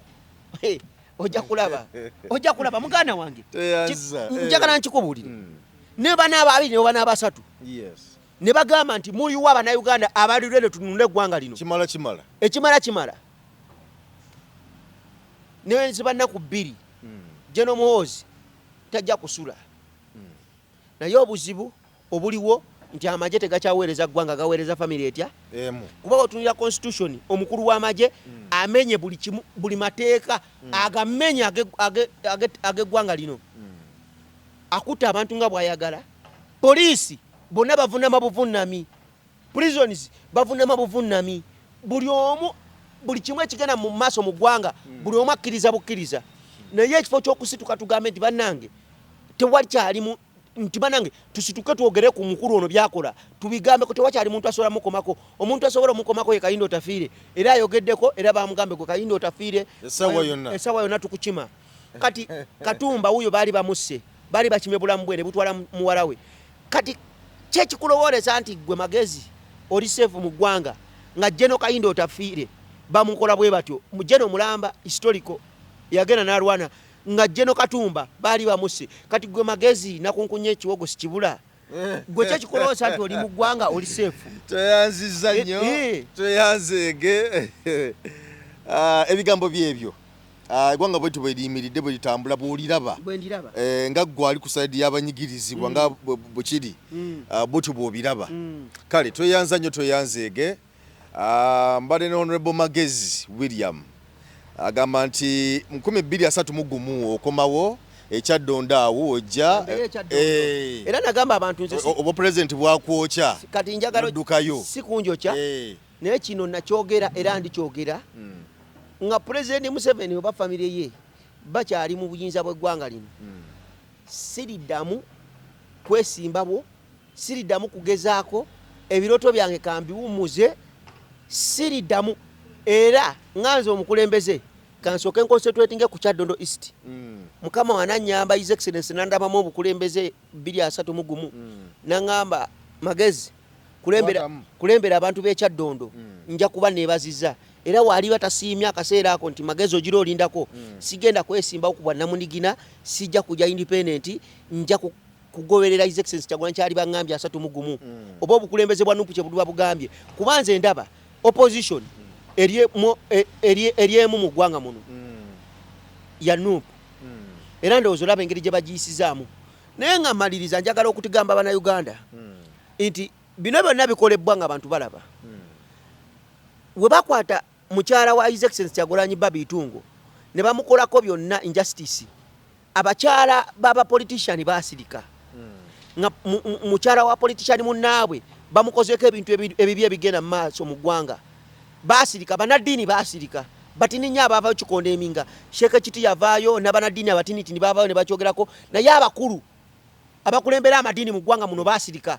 Speaker 2: Ojja kulaba muganda wange. Njagala nkikubuulire. Ne banaaba abiri ne banaaba asatu. Ne bagamba nti muliwo Abannayuganda abalirwere tununule eggwanga lino. Ekimala. Ne nziba nnaku bbiri. General Muhoozi tajja kusula. naye obuzibu obuliwo nti amagye tegakyaweereza ggwanga gaweereza family etya kuba otunira constitution omukulu w'amagye amenye buli kimu buli mateeka agamenye ag'eggwanga lino akutta abantu nga bw'ayagala poliisi bonna bavunama buvunnami prisons bavunama buvunnami buli omu buli kimu ekigenda mu maaso mu ggwanga buli omu akkiriza bukkiriza naye ekifo ky'okusituka tugambe nti bannange tewali kyalimu nti bannange tusituke twogere ku mukulu ono byakola tubigambe ko tewakyali muntu asobola mukomako omuntu asobola mukomako ye Kayindo Otafiire era ayogeddeko era bamugambe gwe Kayindo Otafiire esawa yonna tukukima kati Katumba wuyo baali bamusse baali bakime bulamu bwere butwala muwala we kati kyekikulowooleza nti gwe Magezi oli safe mu ggwanga nga Jeno Kayindo Otafiire bamukola bwe batyo mu Jeno Mulamba historical yagenda n'alwana nga Jeno Katumba baali bamusse kati gwe Magezi nakunkunye ekiwogo sikibula gwe kyekikulowooza nti oli mu ggwanga oli safe
Speaker 7: tweyanziza nnyo tweyanzeege ebigambo byebyo eggwanga bwe tubweriyimiridde bwe litambula bw'oliraba nga ggwe ali ku saidi y'abanyigirizibwa nga bwe kiri bwetyo bw'obiraba kale tweyanza nnyo tweyanzeege mbadde ne Honorable Magezi William agamba nti 2031 okomawo ekyaddondo awo ojja
Speaker 2: era nagamba abantu nze
Speaker 7: oba president bwakwokya
Speaker 2: kati njagala
Speaker 7: dukayo
Speaker 2: si kunjokya naye kino nakyogera era ndikyogera nga President Museveni oba family ye bakyali mu buyinza bw'eggwanga lino siriddamu kwesimbabo siriddamu kugezaako ebiroto byange kambiwumuze siriddamu era nganze omukulembeze kansooke nconcentratinge ku Kyaddondo East mukama wananyamba His Excellency nandabamu obukulembeze 231 nangamba Magezi kulembera abantu b'Ekyaddondo nja kuba nebaziza era wali batasiimya akaseera ako nti Magezi ogira olindako sigenda kwesimbawo ku bwannamunigina sijja kujja independent nja kugoberera His Excellency Kyagulanyi kyali bangambye 31 oba obukulembeze bwa Nuupu kye buduba bugambye kubanze ndaba opposition eriemu mu ggwanga muno ya Nuupu era ndowooza olaba engeri gye bagiyisizaamu naye nga maliriza njagala okutugamba Bannayuganda nti bino byonna bikolebwa nga abantu balaba we bakwata mukyala wa His Excellency Kyagulanyi Babitungo ne bamukolako byonna injustice abakyala baba politician basirika nga mukyala wa politician munnaabwe bamukozeko ebintu ebibi ebigenda mu maaso mu ggwanga basirika banaddiini basirika batini nnyo abaavaayo Kikonde Eminga Sheikh Kiti yavaayo n'abanaddiini abatinitini baavaayo ne bakyogerako naye abakulu abakulembera amadiini mu ggwanga muno basirika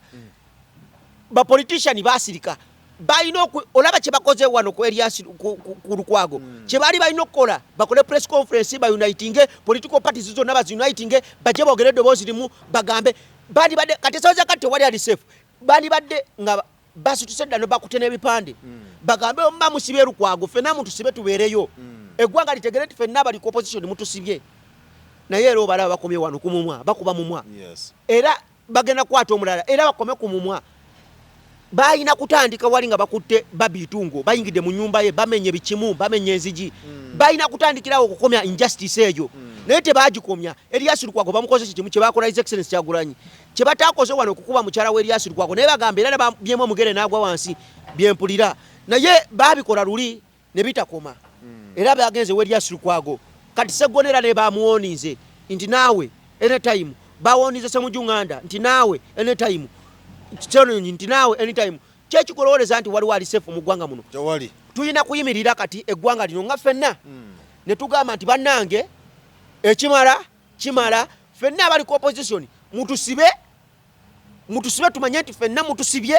Speaker 2: bapolitician basirika balina olaba kye bakoze wano ku Elias ku Lukwago kye baali balina okukola bakole press conference unitinge political parties zonna unitinge bajje boogere eddoboozi limu bagambe bali badde kati esawoza kati wali ali safe bali badde nga basituse ddano bakute n'ebipande bagambe omma musibye Lukwago ffenna mutusibe tubeereyo eggwanga litegere ti ffenna bali ku opposition mutusibye naye era obalaba bakomye wano ku mumwa bakuba mumwa era bagenda kwata omulala era bakome ku mumwa bayina kutandika wali nga bakutte Babitungo bayingidde mu nyumba ye bamenye bikimu bamenye enzigi bayina kutandikirawo okukomya injustice eyo naye tebagikomya Elias Lukwago bamukoze kimu kye bakola His Excellency Kyagulanyi kye bataakoze wano okukuba mukyala we Elias Lukwago naye bagamba era byemu omugere n'agwa wansi byempulira naye babikola luli ne bitakoma era bagenze we Elias Lukwago kati Sseggona ne bamuwonize nti naawe anytime bawonize Ssemujunganda nti naawe anytime nti naawe anytime kyekikolowoleza nti waliwo ali safe mu ggwanga muno tulina kuyimirira kati eggwanga lino nga ffenna ne tugamba nti bannange kimala ffenna abali ku opposition mutusibe tumanye nti ffenna mutusibye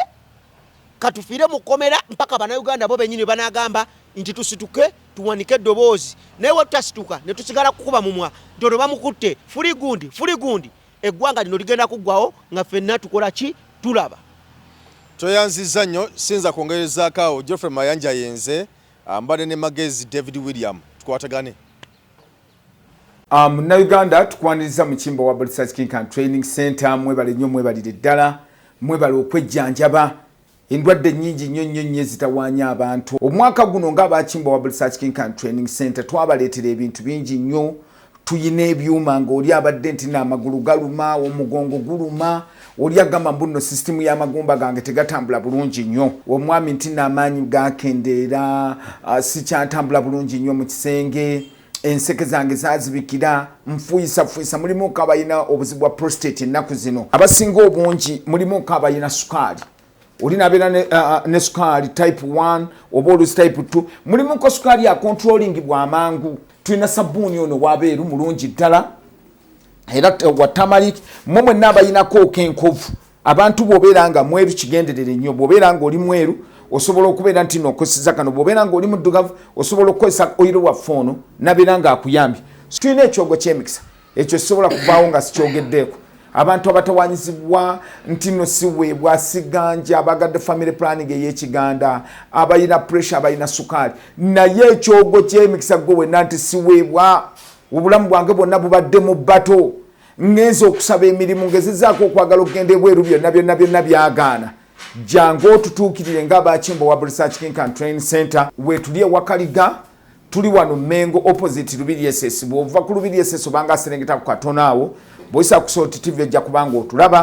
Speaker 2: katufiire mu kkomera mpaka Bannayuganda bo bennyini banagamba nti tusituke tuwanike eddoboozi naye we tutasituka ne tusigala kukuba mumwa nti ono bamukutte fuli gundi eggwanga lino ligenda kuggwawo nga ffenna tukola ki tulaba
Speaker 7: tweyanziza nnyo sinza kwongerezaako awo Geoffrey Mayanja yenze mbadde ne Magezi David William tukwatagane
Speaker 9: Munnayuganda tukwaniriza mu kimbo wa Research King and Training Center mwebale nnyo mwebalire ddala mwebale okwejjanjaba endwadde nnyingi nnyo ezitawaanya abantu omwaka guno ng'abakimbo wa Research King and Training Center twabaleetera ebintu bingi nnyo tuyina ebyuma ng'oli abadde nti n'amagulu galuma omugongo guluma oli agamba mbuno sisitimu y'amagumba gange tegatambula bulungi nnyo omwami nti n'amaanyi gakendeera sikyatambula bulungi nnyo mu kisenge enseke zange zazibikira nfuyisa mulimu kabayina obuzibu bwa prostate ennaku zino abasinga obungi mulimu kabayina sukaali oli nabeera ne sukaali type 1 oba olusi type 2 mulimu ko sukaali ya controlling bw'amangu tulina sabbuuni ono wabeeru mulungi ddala era wa tamalik mwe n'abayinako okenkovu abantu bw'obeera nga mweru kigenderere nnyo bw'obeera nga oli mweru osobola okubeera nti n'okoseza kano bw'obeera nga oli muddugavu osobola okukozesa oyiro wa foono nabeera nga akuyambye tulina ekyogo ky'emikisa ekyo kisobola kuvaawo nga sikyogeddeeko abantu abatawanyizibwa nti no siweebwa siganja abagadde family planning ey'ekiganda abayina pressure abayina sukaali naye ekyogo ky'emikisa gwe wenna nti siweebwa obulamu bwange bwonna bubadde mu bbato ngenza okusaba emirimu ngezezaako okwagala okugenda ebweru byonna byagaana jangu otutuukirire ng'abakimbo wa Research King and Training Center wetuli ewakaliga tuli wano Mengo opposite Lubiri SS bw'ova ku Lubiri SS obanga aserengeta ku katono awo bw'oyisa ku Salt TV ejja kubanga otulaba